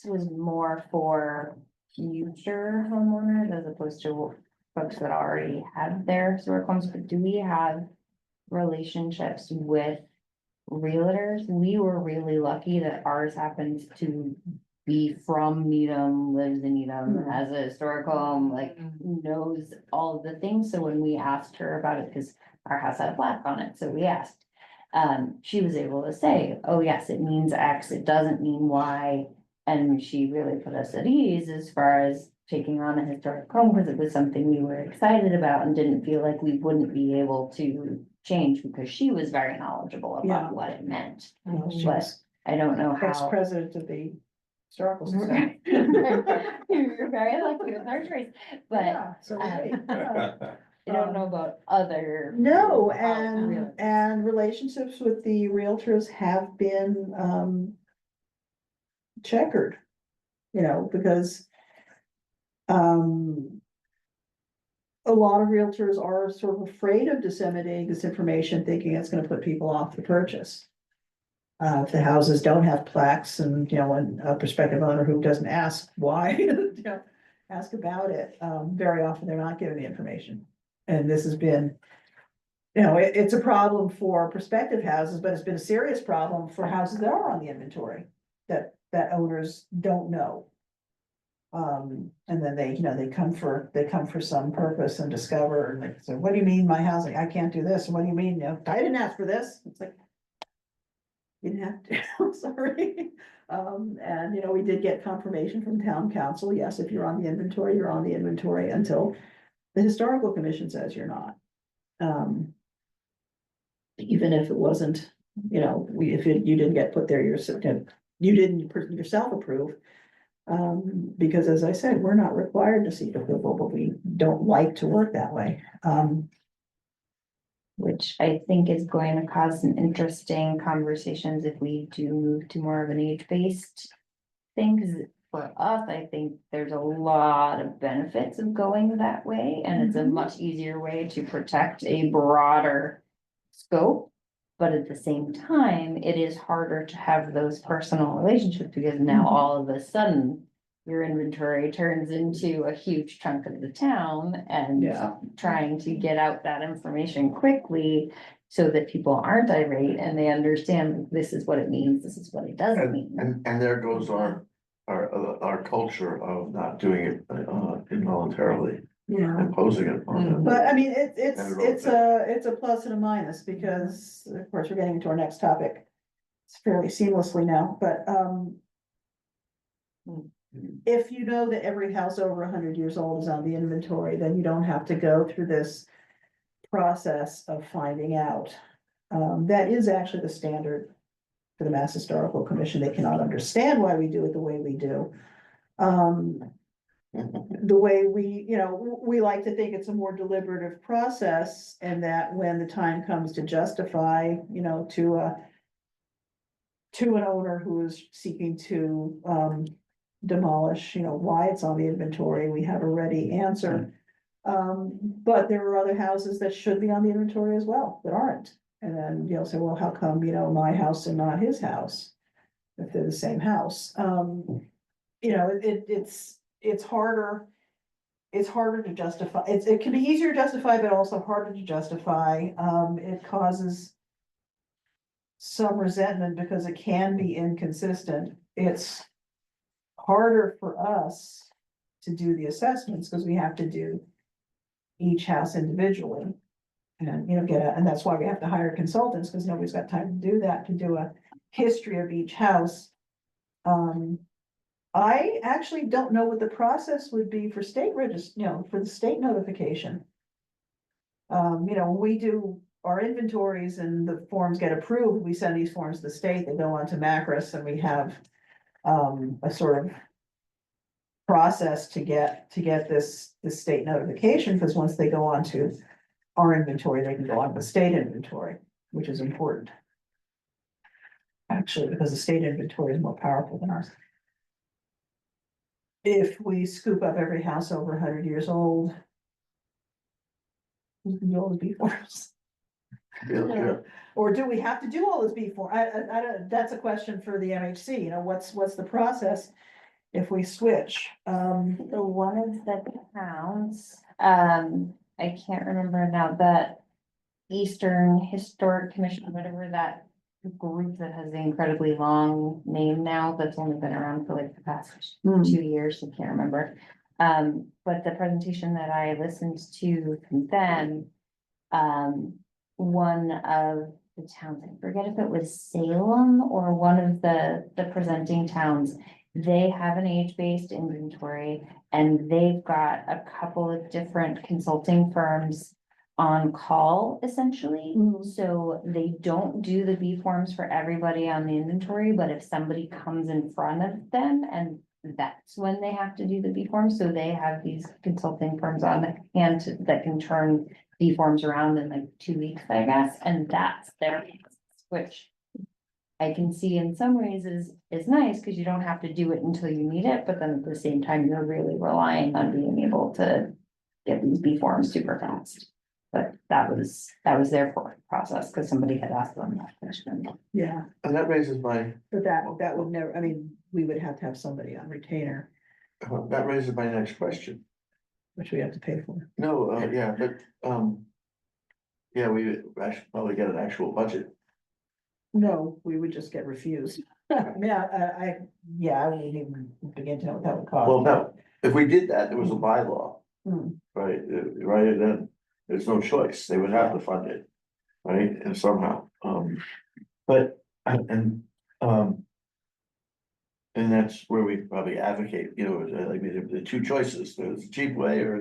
was more for future homeowners as opposed to folks that already have their historic homes, but do we have relationships with realtors? We were really lucky that ours happened to be from Needham, lives in Needham, has a historic home, like knows all of the things. So when we asked her about it, because our house had a plaque on it, so we asked. She was able to say, oh yes, it means X, it doesn't mean Y. And she really put us at ease as far as taking on a historic home, because it was something we were excited about and didn't feel like we wouldn't be able to change, because she was very knowledgeable Yeah. about what it meant. She But was I don't know how. ex-president of the historical society. You're very lucky with our choice, but Yeah, so right, yeah. I don't know about other. No, realtors. and relationships with the realtors have been, checkered. You know, because. A lot of realtors are sort of afraid of disseminating this information, thinking it's gonna put people off the purchase. If the houses don't have plaques and, you know, and a prospective owner who doesn't ask why, you know, ask about it, very often they're not given the information. And this has been, you know, it's a problem for prospective houses, but it's been a serious problem for houses that are on the inventory that owners don't know. And then they, you know, they come for some purpose and discover, and they say, what do you mean my housing? I can't do this. What do you mean? You know, I didn't ask for this. It's like. You didn't have to, I'm sorry. And you know, we did get confirmation from town council. Yes, if you're on the inventory, you're on the inventory until the historical commission says you're not. Even if it wasn't, you know, you didn't get put there, you didn't yourself approve. Because as I said, we're not required to seek approval, but we don't like to work that way. Which I think is going to cause some interesting conversations if we do move to more of an age-based thing. Cause for us, I think there's a lot of benefits of going that way, and it's a much easier way to protect a broader scope. But at the same time, it is harder to have those personal relationships, because now all of a sudden your inventory turns into a huge chunk of the town, and Yeah. trying to get out that information quickly so that people aren't irate and they understand this is what it means, this is what it doesn't mean. And there goes our culture of not doing it involuntarily, Yeah. imposing it on them. But I mean, it's And a plus and a minus, because of course, we're getting into our next topic. It's fairly seamlessly now, but, if you know that every house over 100 years old is on the inventory, then you don't have to go through this process of finding out. That is actually the standard for the Mass Historical Commission. They cannot understand why we do it the way we do. the way we, we like to think it's a more deliberative process, and that when the time comes to justify, to an owner who is seeking to, demolish, why it's on the inventory, we have a ready answer. But there are other houses that should be on the inventory as well, that aren't. And then you'll say, well, how come, my house and not his house? If they're the same house, it's harder. It's harder to justify, it can be easier to justify, but also harder to justify, it causes some resentment because it can be inconsistent. It's harder for us to do the assessments because we have to do each house individually. And, and that's why we have to hire consultants, because nobody's got time to do that, to do a history of each house. I actually don't know what the process would be for state for the state notification. When we do our inventories and the forms get approved, we send these forms to the state, they go on to Macris, and we have a sort of process to get this state notification, because once they go on to our inventory, they can go on to the state inventory, which is important. Actually, because the state inventory is more powerful than ours. If we scoop up every house over 100 years old, we can do all the B forms. Yeah. Or do we have to do all this before? I don't, that's a question for the MHC, what's the process if we switch? So one of the towns, I can't remember now, the Eastern Historic Commission, whatever that group that has the incredibly long name now, that's only been around for like the past 2 years, I can't remember. But the presentation that I listened to from them, one of the towns, I forget if it was Salem or one of the presenting towns, they have an age-based inventory, and they've got a couple of different consulting firms on call, essentially. So they don't do the B forms for everybody on the inventory, but if somebody comes in front of them, and that's when they have to do the B forms, so they have these consulting firms on hand that can turn B forms around in like 2 weeks, I guess, and that's their, which I can see in some ways is nice, because you don't have to do it until you need it, but then at the same time, you're really relying on being able to get these B forms super fast. But that was their process, because somebody had asked them that question. Yeah, And that raises my, but that would never, we would have to have somebody on retainer, that raises my next question. which we have to pay for. No, yeah, but, yeah, we actually probably get an actual budget. No, we would just get refused. I wouldn't even begin to know what that would cost. Well, no, if we did that, there was a bylaw, Hmm. right, right, then there's no choice, they would have to fund it. Right, and somehow, but, and that's where we probably advocate, like, the two choices, there's the cheap way, or,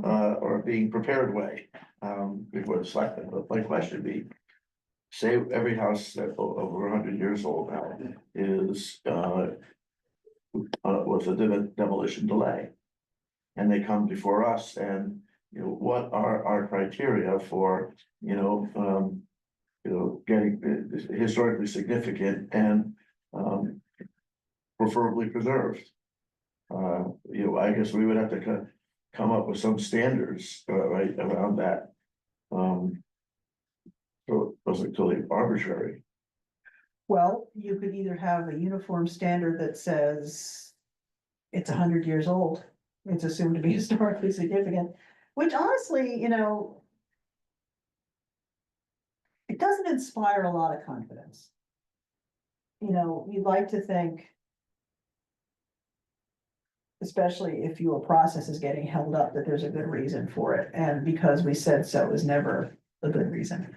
or being prepared way. Before the selectmen, but my question would be, say every house that over 100 years old now is, was a demolition delay. And they come before us, and, what are our criteria for, getting historically significant and, preferably preserved. I guess we would have to come up with some standards, right, around that. So it wasn't totally arbitrary. Well, you could either have a uniform standard that says it's 100 years old, it's assumed to be historically significant, which honestly, it doesn't inspire a lot of confidence. You'd like to think, especially if your process is getting held up, that there's a good reason for it, and because we said so is never a good reason.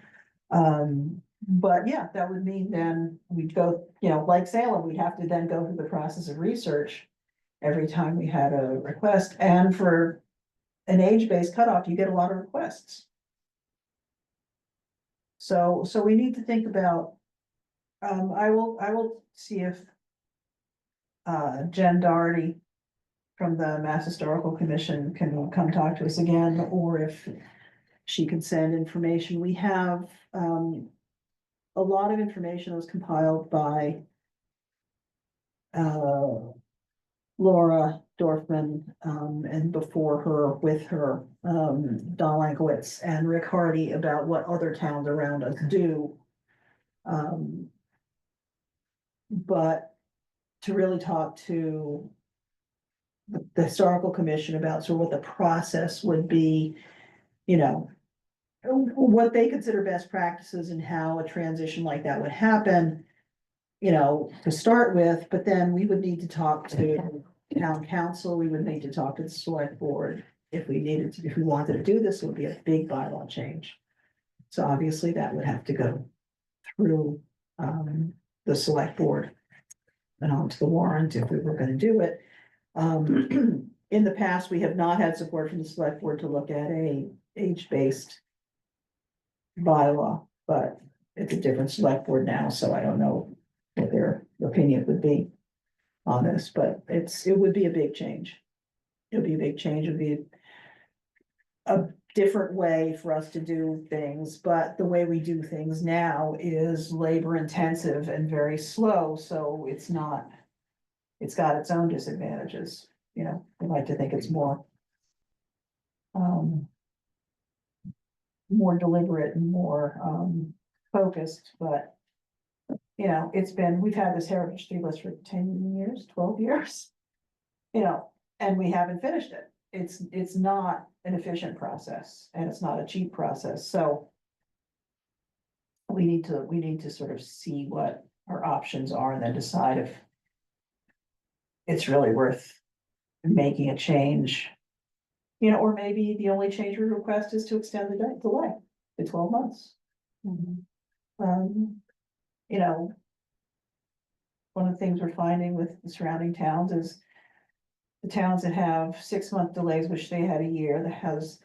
But yeah, that would mean then we'd go, like Salem, we'd have to then go through the process of research every time we had a request, and for an age-based cutoff, you get a lot of requests. So we need to think about, I will see if Jen Doherty from the Mass Historical Commission can come talk to us again, or if she can send information. We have, a lot of information was compiled by Laura Dorfman, and before her, with her, Don Lankowitz and Rick Hardy about what other towns around us do. But to really talk to the historical commission about sort of what the process would be, you know, what they consider best practices and how a transition like that would happen, you know, to start with, but then we would need to talk to town council, we would need to talk to the select board. If we needed to, if we wanted to do this, it would be a big bylaw change. So obviously that would have to go through, the select board and onto the warrant if we were gonna do it. In the past, we have not had support from the select board to look at a age-based bylaw, but it's a different select board now, so I don't know what their opinion would be on this, but it would be a big change. It would be a big change, it would be a different way for us to do things, but the way we do things now is labor intensive and very slow, so it's not. It's got its own disadvantages, you know, I like to think it's more. More deliberate and more focused, but. You know, we've had this Heritage Tree List for 10 years, 12 years. You know, and we haven't finished it. It's not an efficient process and it's not a cheap process, so. We need to sort of see what our options are and then decide if. It's really worth making a change. You know, or maybe the only change we request is to extend the delay to 12 months. You know. One of the things we're finding with the surrounding towns is. The towns that have 6-month delays, wish they had a year,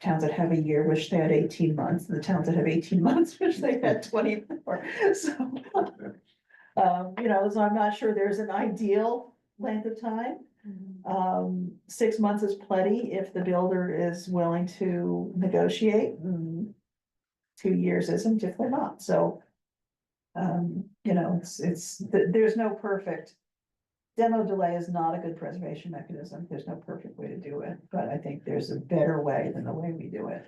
towns that have a year, wish they had 18 months, and the towns that have 18 months, wish they had 24, so. You know, so I'm not sure there's an ideal length of time. 6 months is plenty if the builder is willing to negotiate, and 2 years isn't if they're not, so. You know, there's no perfect. Demo delay is not a good preservation mechanism, there's no perfect way to do it, but I think there's a better way than the way we do it.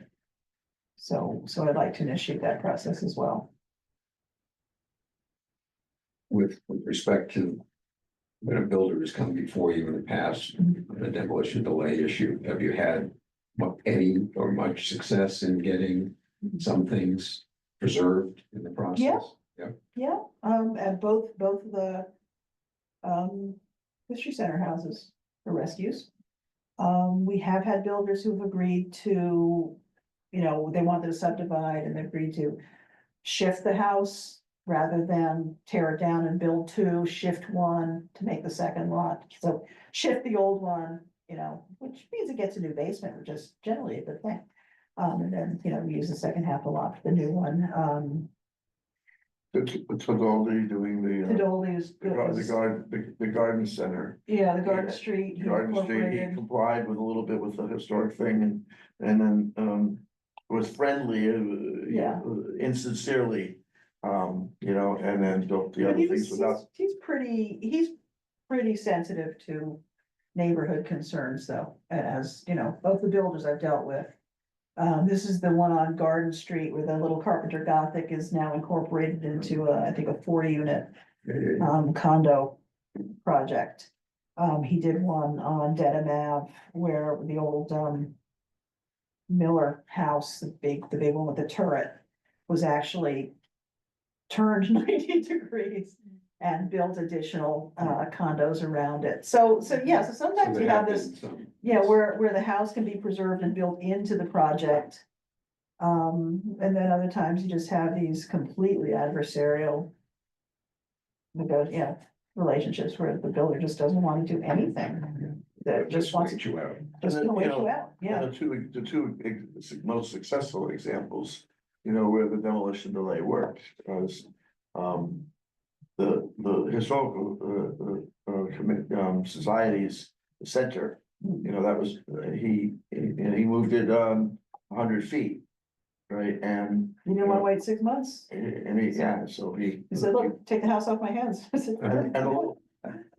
So I'd like to initiate that process as well. With respect to when a builder has come before you in the past, the demolition delay issue, have you had any or much success in getting some things preserved in the process? Yeah, and both of the. History center houses for rescues. We have had builders who've agreed to, you know, they wanted to subdivide and they agreed to shift the house rather than tear it down and build 2, shift 1 to make the second lot. So shift the old one, you know, which means it gets a new basement, which is generally a good thing. And then, you know, we use the second half a lot for the new one. Tadaldi doing the Tadoli's. the garden center. Yeah, the Garden Street. he Garden Street, he incorporated. complied with a little bit with the historic thing and then was friendly, Yeah. insincerely. You know, and then built the But other things without. he's pretty sensitive to neighborhood concerns though, as, you know, both the builders I've dealt with. This is the one on Garden Street where the little Carpenter Gothic is now incorporated into I think a 40-unit condo project. He did one on Dedham Ave where the old Miller house, the big one with the turret, was actually turned 90 degrees and built additional condos around it. So yeah, so sometimes you have this, yeah, where the house can be preserved and built into the project. And then other times you just have these completely adversarial relationships where the builder just doesn't want to do anything. That just wants wait you out. just And gonna then, wait you know, you out, yeah. And the two most successful examples, you know, where the demolition delay worked, because the historical societies, the center you know, that was, he moved it, 100 feet. Right, and, You didn't wanna wait 6 months? yeah, so he. He said, look, take the house off my hands. I said, And the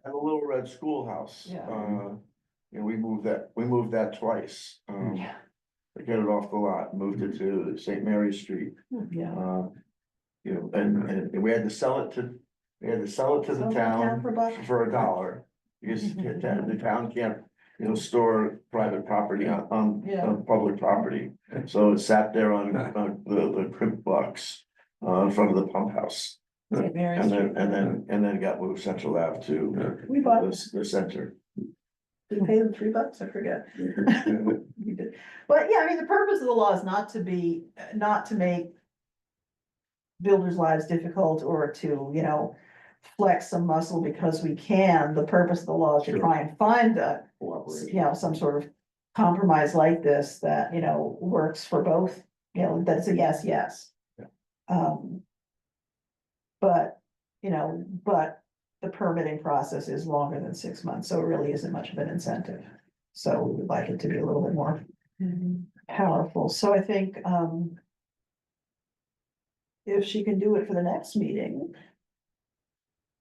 little red schoolhouse, Yeah. you know, we moved that twice. Yeah. We got it off the lot, moved it to St. Mary's Street, Yeah. you know, and we had to sell it to, the Sell it to town the town for $1. for $1. Because the town can't, you know, store private property on Yeah. public property. So it sat there on the crib box, in front of the pump house. St. Mary's And Street. then it got moved Central Ave to We bought, the center. did we pay them $3? I forget. We did. But yeah, I mean, the purpose of the law is not to make builders' lives difficult or to, you know, flex some muscle because we can. The purpose of the law is to try and find the, you know, some sort of compromise like this that, you know, works for both, you know, that's a yes, yes. Yeah. But, you know, but the permitting process is longer than 6 months, so it really isn't much of an incentive. So we would like it to be a little bit more powerful. So I think, if she can do it for the next meeting,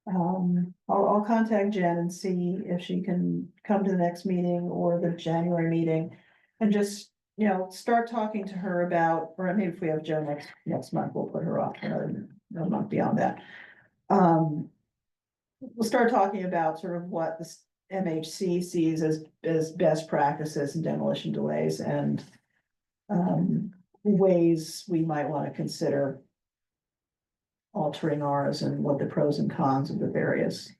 I'll contact Jen and see if she can come to the next meeting or the January meeting. And just, you know, start talking to her about, or maybe if we have Joe next month, we'll put her off for another month beyond that. We'll start talking about sort of what the MHC sees as best practices in demolition delays and ways we might want to consider altering ours and what the pros and cons of the various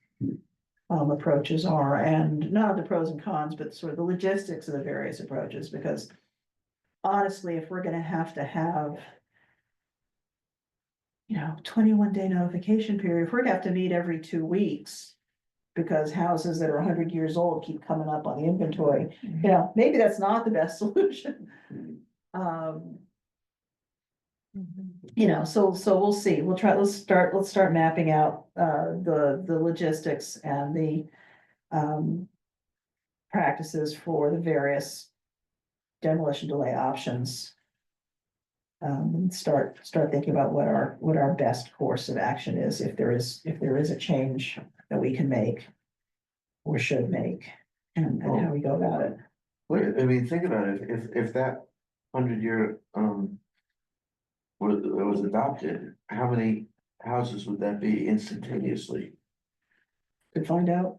approaches are, and not the pros and cons, but sort of the logistics of the various approaches, because honestly, if we're gonna have, you know, 21-day notification period, if we're gonna have to meet every 2 weeks because houses that are 100 years old keep coming up on the inventory, you know, maybe that's not the best solution. You know, so we'll see, let's start mapping out, the logistics and the, practices for the various demolition delay options. And start thinking about what our best course of action is, if there is a change that we can make or should make, and how we go about it. Wait, I mean, think about it, if that 100-year, was adopted, how many houses would that be instantaneously? To find out,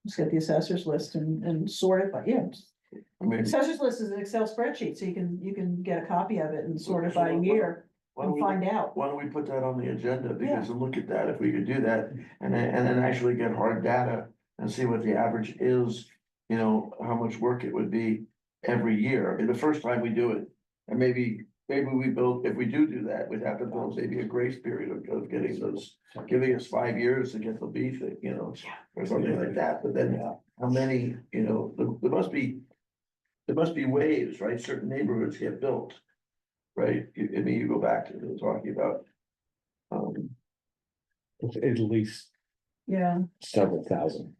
just get the assessors list and sort it by, yeah. I mean, Assessors list is an Excel spreadsheet, so you can get a copy of it and sort it by year why don't and we, find out. why don't we put that on the agenda, because to look at that, if we could do that, and then actually get hard data and see what the average is, you know, how much work it would be every year, and the first time we do it, and maybe we build, if we do that, we'd have to build maybe a grace period of getting those, giving us 5 years to get the B thing, you know, or something like that, but then how many, you know, there must be waves, right? Certain neighborhoods get built, right? I mean, you go back to talking about. At least Yeah, several thousand,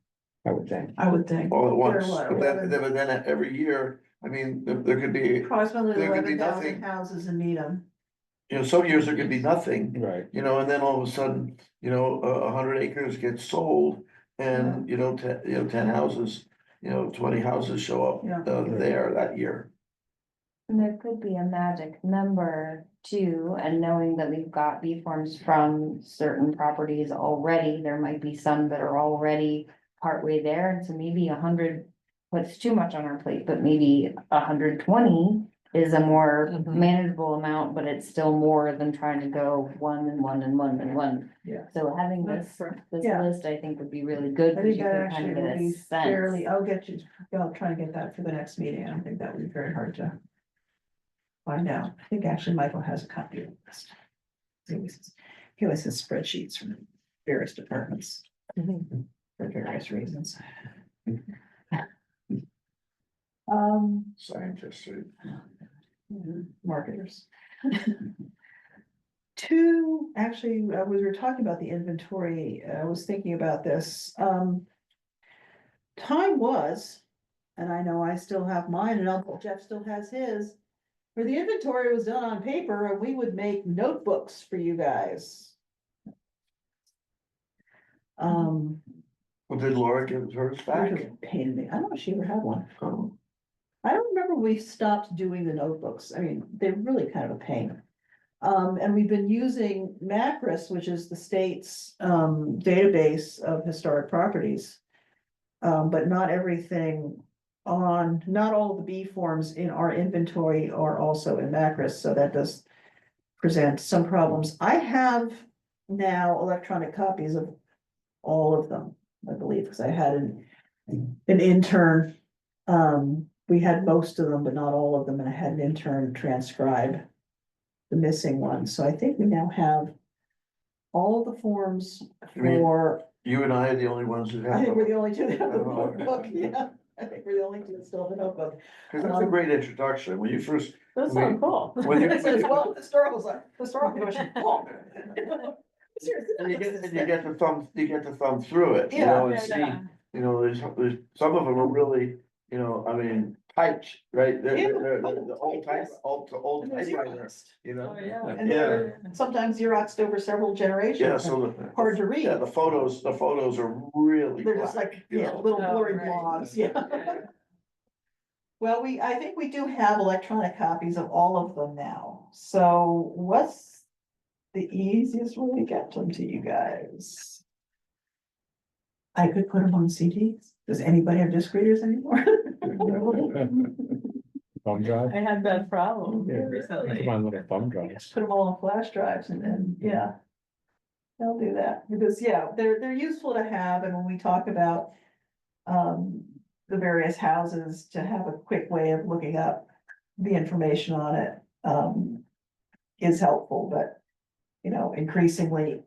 I would think. I would think. All at once, There are but what, then every year, I mean, there could be, approximately there could be 11,000 nothing. houses in Needham. you know, some years there could be nothing, Right. you know, and then all of a sudden, you know, 100 acres gets sold. And, you know, 10 houses, you know, 20 houses show up Yeah. There that year. And there could be a magic number too, and knowing that we've got B forms from certain properties already, there might be some that are already partway there, and so maybe 100 puts too much on our plate, but maybe 120 is a more manageable amount, but it's still more than trying to go 1 and 1 and 1 and 1. Yeah. So having this Yeah. list, I think would be really good. I because think you that could actually kind of will get a be sense. fairly, I'll try and get that for the next meeting. I don't think that would be very hard to find out. I think actually Michael has a copy of the list. He always has spreadsheets from various departments for various reasons. Scientists, right? Marketers. Actually, we were talking about the inventory, I was thinking about this, time was, and I know I still have mine, and Uncle Jeff still has his. Where the inventory was done on paper, and we would make notebooks for you guys. Well, did Laura give hers Which back? was a pain in the, I don't know if she ever had one. Um, I don't remember we stopped doing the notebooks. I mean, they're really kind of a pain. And we've been using Macris, which is the state's database of historic properties. But not everything not all of the B forms in our inventory are also in Macris, so that does present some problems. I have now electronic copies of all of them, I believe, because I had an intern. We had most of them, but not all of them, and I had an intern transcribe the missing ones, so I think we now have all of the forms You mean- for, You and I are the only ones who have. I think we're the them. only two that have the Oh, okay. notebook, yeah. I think we're the only two that still have the notebook. Cause that's a great introduction, when you first, That's We- so cool. when you, It says, well, historical commission, oh. Seriously, and you what's get, this and you get to thumb through it, you Yeah. know, and Yeah, see, yeah. you know, there's, some of them are really, you know, I mean, typed, right? They're the old type, old And they're typewriter, Xeroxed. you know? Oh, yeah. And they're sometimes Xeroxed over several generations. Yeah, so Hard to the, read. yeah, the photos are really They're just black, like, you yeah, know? little Oh, blurry right. blobs, yeah. Well, I think we do have electronic copies of all of them now, so what's the easiest way to get them to you guys? I could put them on CDs. Does anybody have disc readers anymore? Thumb drive, I had that problem Yeah. recently. come on, little thumb drives. Put them all on flash drives and then, yeah. They'll do that, because, yeah, they're useful to have, and when we talk about the various houses, to have a quick way of looking up the information on it, is helpful, but, you know, increasingly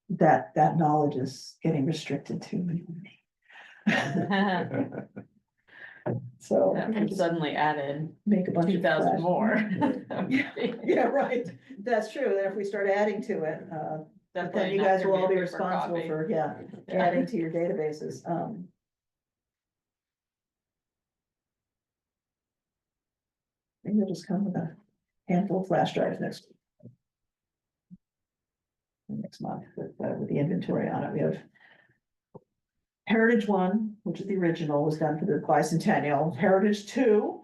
that knowledge is getting restricted to me. So. And suddenly added Make a bunch of. 2,000 flash- more. Yeah, right, that's true, then if we start adding to it, but then Definitely you not guys gonna will all a be paper responsible copy. for, yeah, Yeah. adding to your databases, maybe you'll just come with a handful of flash drives next. Next month with the inventory on it, we have. Heritage One, which is the original, was done for the bicentennial, Heritage Two.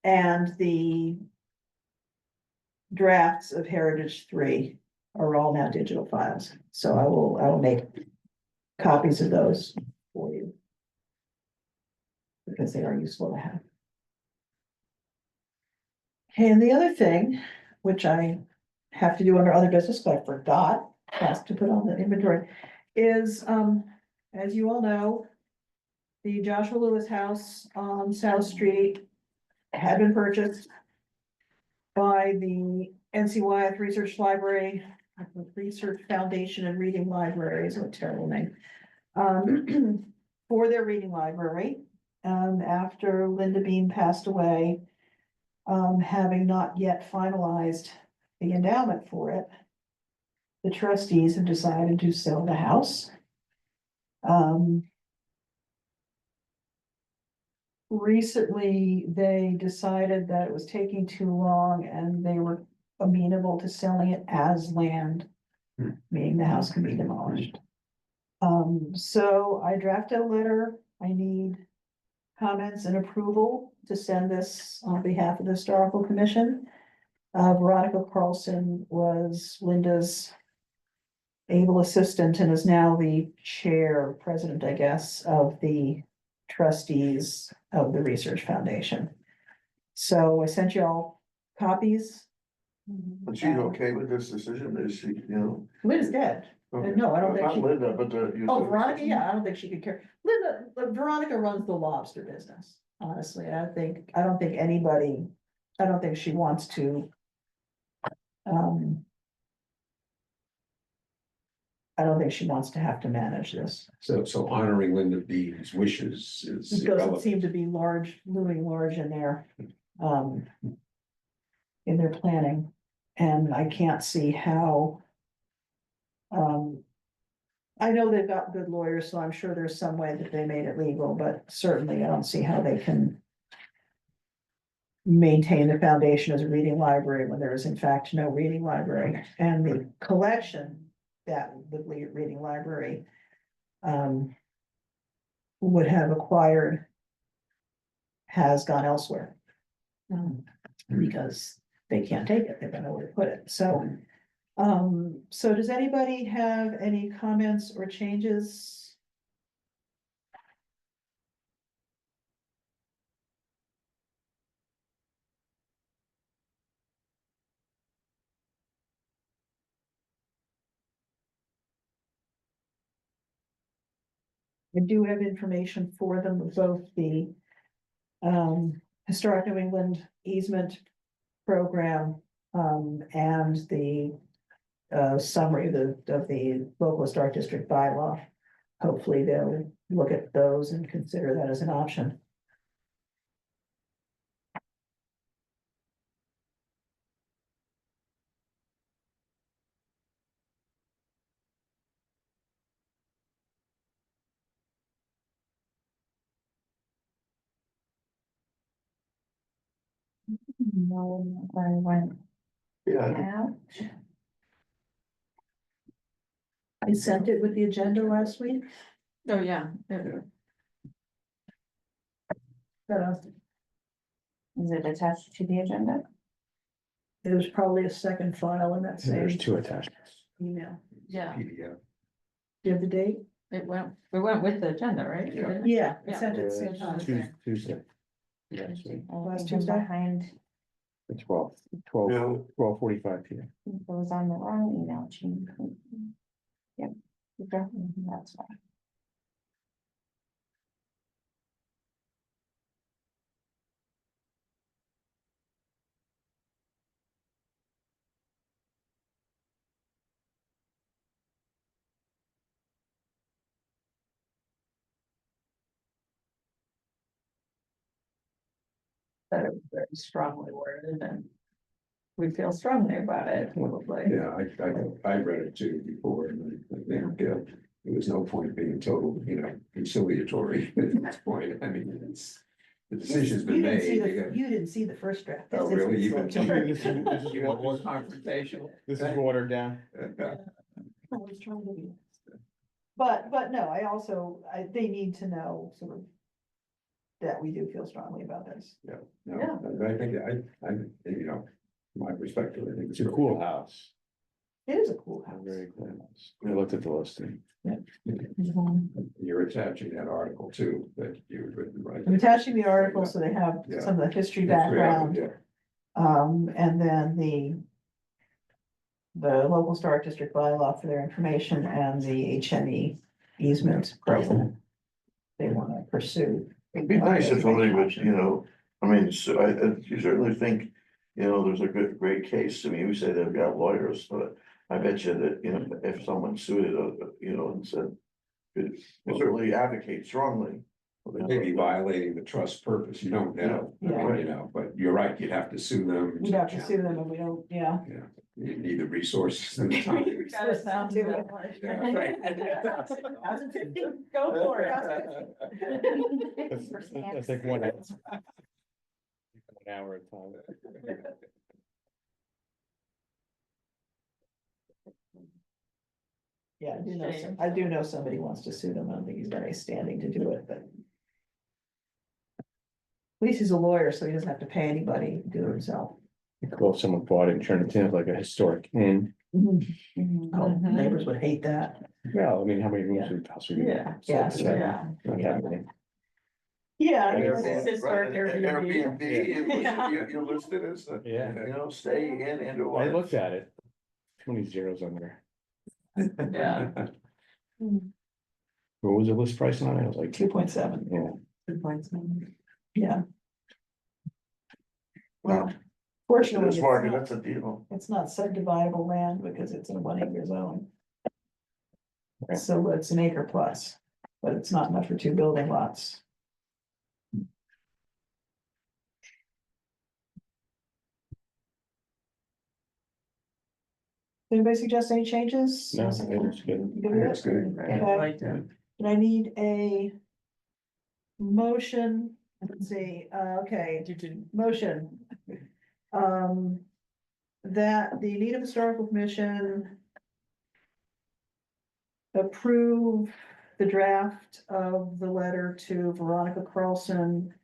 And the. Drafts of Heritage Three are all now digital files, so I will make. Copies of those for you. Because they are useful to have. Okay, and the other thing, which I have to do under other business, but I forgot, has to put on the inventory, is, as you all know. The Joshua Lewis house on South Street had been purchased. By the NC Wyeth Research Library, Research Foundation and Reading Library is a terrible name. For their reading library, after Linda Bean passed away. Having not yet finalized the endowment for it. The trustees have decided to sell the house. Recently, they decided that it was taking too long and they were amenable to selling it as land. Meaning the house can be demolished. So I drafted a letter, I need. Comments and approval to send this on behalf of the Historical Commission. Veronica Carlson was Linda's. Able assistant and is now the chair, president, I guess, of the trustees of the Research Foundation. So I sent you all copies. But she's okay with this decision, is she, you know? Linda's dead. Okay. No, I don't think Not she- Linda, but the. Oh, Veronica, yeah, I don't think she could care. Veronica runs the lobster business, honestly. I don't think anybody, I don't think she wants to. I don't think she wants to have to manage this. So honoring Linda Bean's wishes is. It doesn't irrelevant. seem to be looming large in their, in their planning, and I can't see how. I know they've got good lawyers, so I'm sure there's some way that they made it legal, but certainly I don't see how they can maintain the foundation as a reading library when there is in fact no reading library, and the collection that the reading library would have acquired has gone elsewhere. Because they can't take it, they don't know where to put it, so. So does anybody have any comments or changes? I do have information for them, of both the Historic New England easement program and the summary of the local historic district bylaw. Hopefully they'll look at those and consider that as an option. No, I went Yeah, out. I sent it with the agenda last week. Oh, yeah. Is it attached to the agenda? It was probably a second file in that There's same two attachments. email. Yeah, PDF. Do you have the date? it went with the agenda, right? Yeah. Yeah, I Yeah. sent it at the same time. Tuesday. Yeah, sweet. Last I'm Tuesday? behind, The 12, Yeah. 12:45 p.m. it was on the wrong email chain. Yep. Okay, that's fine. That it was very strongly worded and we feel strongly about it, probably. Yeah, I read it too before, and I think, there was no point being total, conciliatory at this point. I mean, the decision's been You didn't see made. the- You didn't see the first draft. Oh, This is really? Even conciliatory. you want more confrontational? This is watered down. I was trying to be. But no, they need to know sort of that we do feel strongly about this. Yeah, no, I think, my perspective, I think It's a cool house. house. It is a cool A house. very cool house. I looked at the listing. You're attaching that article too, that you've written, right? I'm attaching the article so they have Yeah. some of the history That's real, background, yeah. and then the local historic district bylaw for their information and the HNE easement program they want to pursue. it'd be nice if somebody would, I mean, so you certainly think, there's a great case. I mean, we say they've got lawyers, but I bet you that, if someone sued it, and said, could certainly advocate strongly. They may be violating the trust purpose, you don't know, Yeah. but you're right, you'd have to sue them. We'd have to sue them if we don't, yeah. Yeah, you need the resources and the time. That sounds Do good. it. Yeah, right. 2015. Go for it. That's like 1 hour. 1 hour at a time. Yeah, Shame. I do know somebody wants to sue them. I don't think he's got any standing to do it, but. At least he's a lawyer, so he doesn't have to pay anybody to do it himself. Cool if someone bought it and turned it into like a historic inn. Oh, Mhm. neighbors would hate that. Well, I mean, how many rooms would possibly? be? Yeah. Yeah. Yeah. Not that many. Yeah. I mean, Airbnb. it's- Historic Airbnb. You're listed as. Yeah. Stay in and. I looked at it. Too many zeros on there. Yeah. What was the list price on it? I was like, 2.7, yeah. yeah. Well, Fortunately, this market, that's a deal. it's not subdividable land because it's in a 1 acre zone. Okay. So it's an acre plus, but it's not enough for 2 building lots. Anybody suggest any changes? No, I think it's good. You good with That's it? good. I Okay. liked it. And I need a motion, let's see, okay, motion. That the Needham Historical Commission approve the draft of the letter to Veronica Carlson,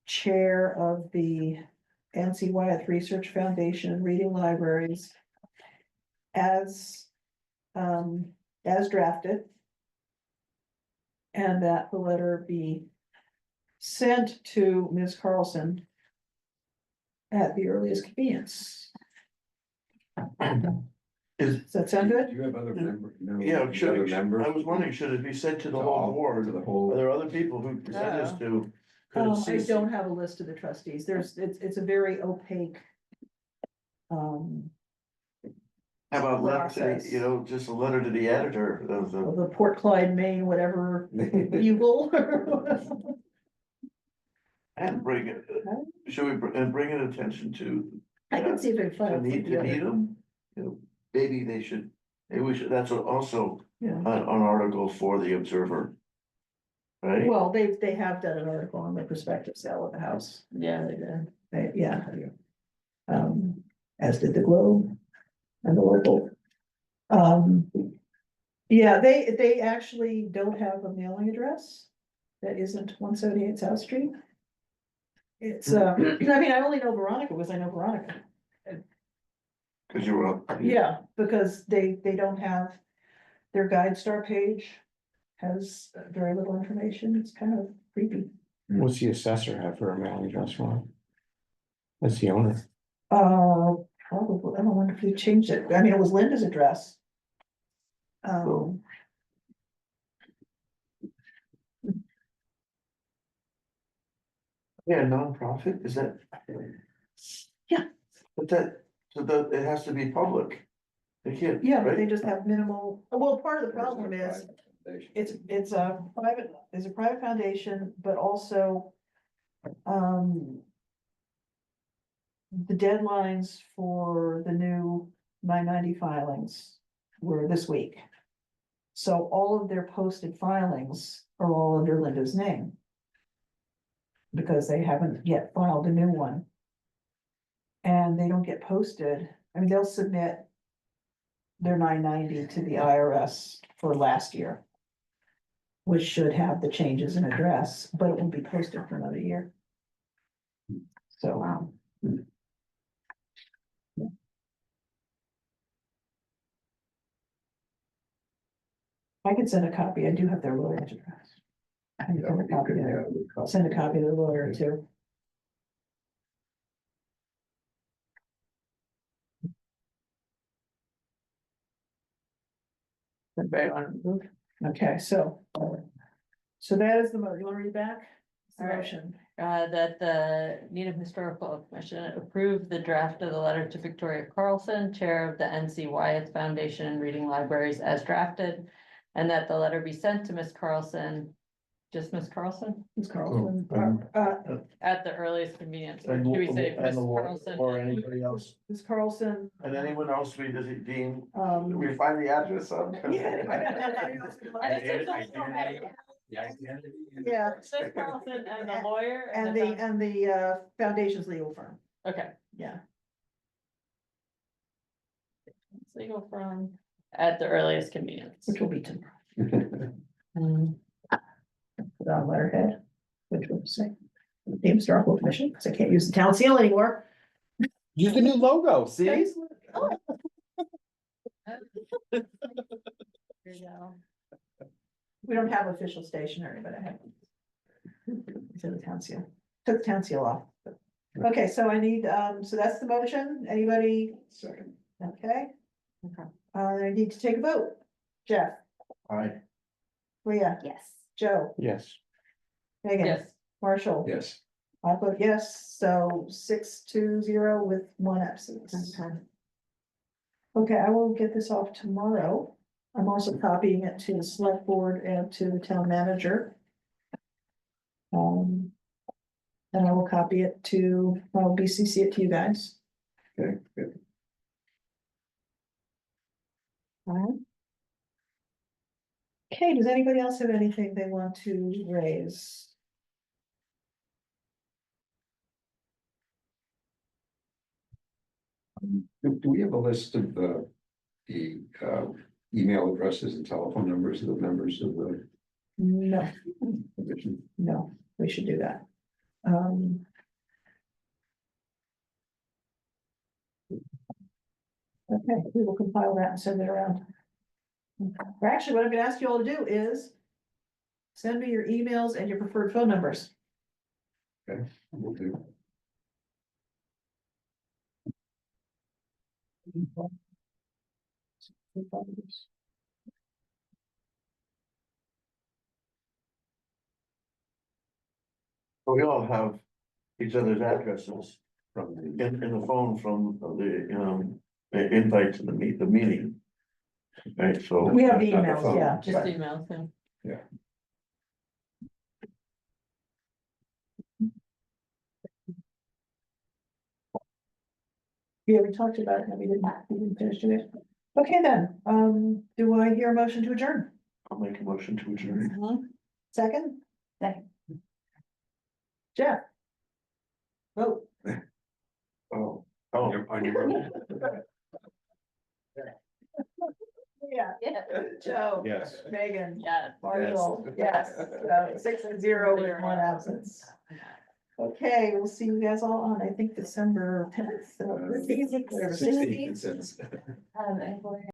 Chair of the Nancy Wyeth Research Foundation Reading Libraries, as drafted. And that the letter be sent to Ms. Carlson at the earliest convenience. Is, Does that sound Do good? you have other member? No, yeah, should other it, members? I was wondering, should it be sent to the To whole all- board? To the Are whole, there other people who to send this to? Could it I CC don't have a list of the trustees. It's a very opaque. How about letter to process. the, you know, just a letter to the editor of the, The Port Clyde, Maine, whatever, Bugle. and bring it, should we, and bring it attention to. I can see if I can To find. need them, you know, maybe they should, maybe we should, that's also Yeah. an article for the Observer. Right? Well, they have done an article on the prospective sale of the house. Yeah, they did. Yeah. As did the Globe and the local. Yeah, they actually don't have a mailing address that isn't 178 South Street. It's, I mean, I only know Veronica because I know Veronica. Cause you were up. Yeah, because they don't have, their Guide Star page has very little information. It's kind of creepy. What's the assessor have for a mailing address wrong? That's the owner. Probably, I don't wonder if they changed it. I mean, it was Linda's address. Yeah, nonprofit, is that? Yeah. But that, so that, it has to be public. They can't, Yeah, but they right? just have minimal, well, part of the problem is, it's a private foundation, but also. The deadlines for the new 990 filings were this week. So all of their posted filings are all under Linda's name. Because they haven't yet filed a new one. And they don't get posted, I mean, they'll submit. Their 990 to the IRS for last year. Which should have the changes in address, but it won't be posted for another year. So, Wow. I can send a copy, I do have their lawyer's address. I can send a copy, send a copy to the lawyer too. Anybody want to move? Okay, so. So that is the you wanna read it back? It's the All right. motion. That the Needham Historical Commission approve the draft of the letter to Victoria Carlson, Chair of the NC Wyeth Foundation and Reading Libraries as drafted. And that the letter be sent to Ms. Carlson, just Ms. Carlson, Ms. Carlson, at the earliest convenience. Or And do we say and Ms. the lawyer, Carlson? or anybody else, Ms. Carlson, and anyone else we, does it deem, um. we find the address on? Yeah. Ms. Carlson and the lawyer. And the foundation's legal firm, Okay, yeah. legal firm at the earliest convenience. Which will be tomorrow. Put on letterhead, which will say, the historical commission, because I can't use the town seal anymore. Use the new logo, see? Thanks. Oh, There you go. we don't have official stationery, but I have. It's in the town seal, took the town seal off. Okay, so I need, so that's the motion, anybody, Second. okay? Okay. I need to take a vote, Jeff, Alright, Leah, Yes. Joe, Yes. Megan, Yes, Marshall. Yes. I vote yes, so 6-0 with 1 absence. Okay. Okay, I will get this off tomorrow. I'm also copying it to the select board and to the town manager. And I will copy it to, I'll BCC it to you guys. Okay, good. Alright. Okay, does anybody else have anything they want to raise? Do we have a list of the email addresses and telephone numbers of the members of the No, commission? no, we should do that. Okay, we will compile that and send it around. Or actually, what I'm gonna ask you all to do is send me your emails and your preferred phone numbers. Will do. We all have each other's addresses From the, in the phone from the invite to the meeting. Right, so. We have the Not the emails, phone. yeah. Just email him. Yeah, we talked about it, and we didn't finish it. Okay, then, do I hear a motion to adjourn? I'll make a motion to adjourn. Second? Second. Jeff? Vote. Oh. on your. Yeah. Yeah. Joe? Yes. Megan? Yeah. Marshall? Yes, 6-0 with one absence. Okay, we'll see you guys all on, I think, December 10th. 16 consents. And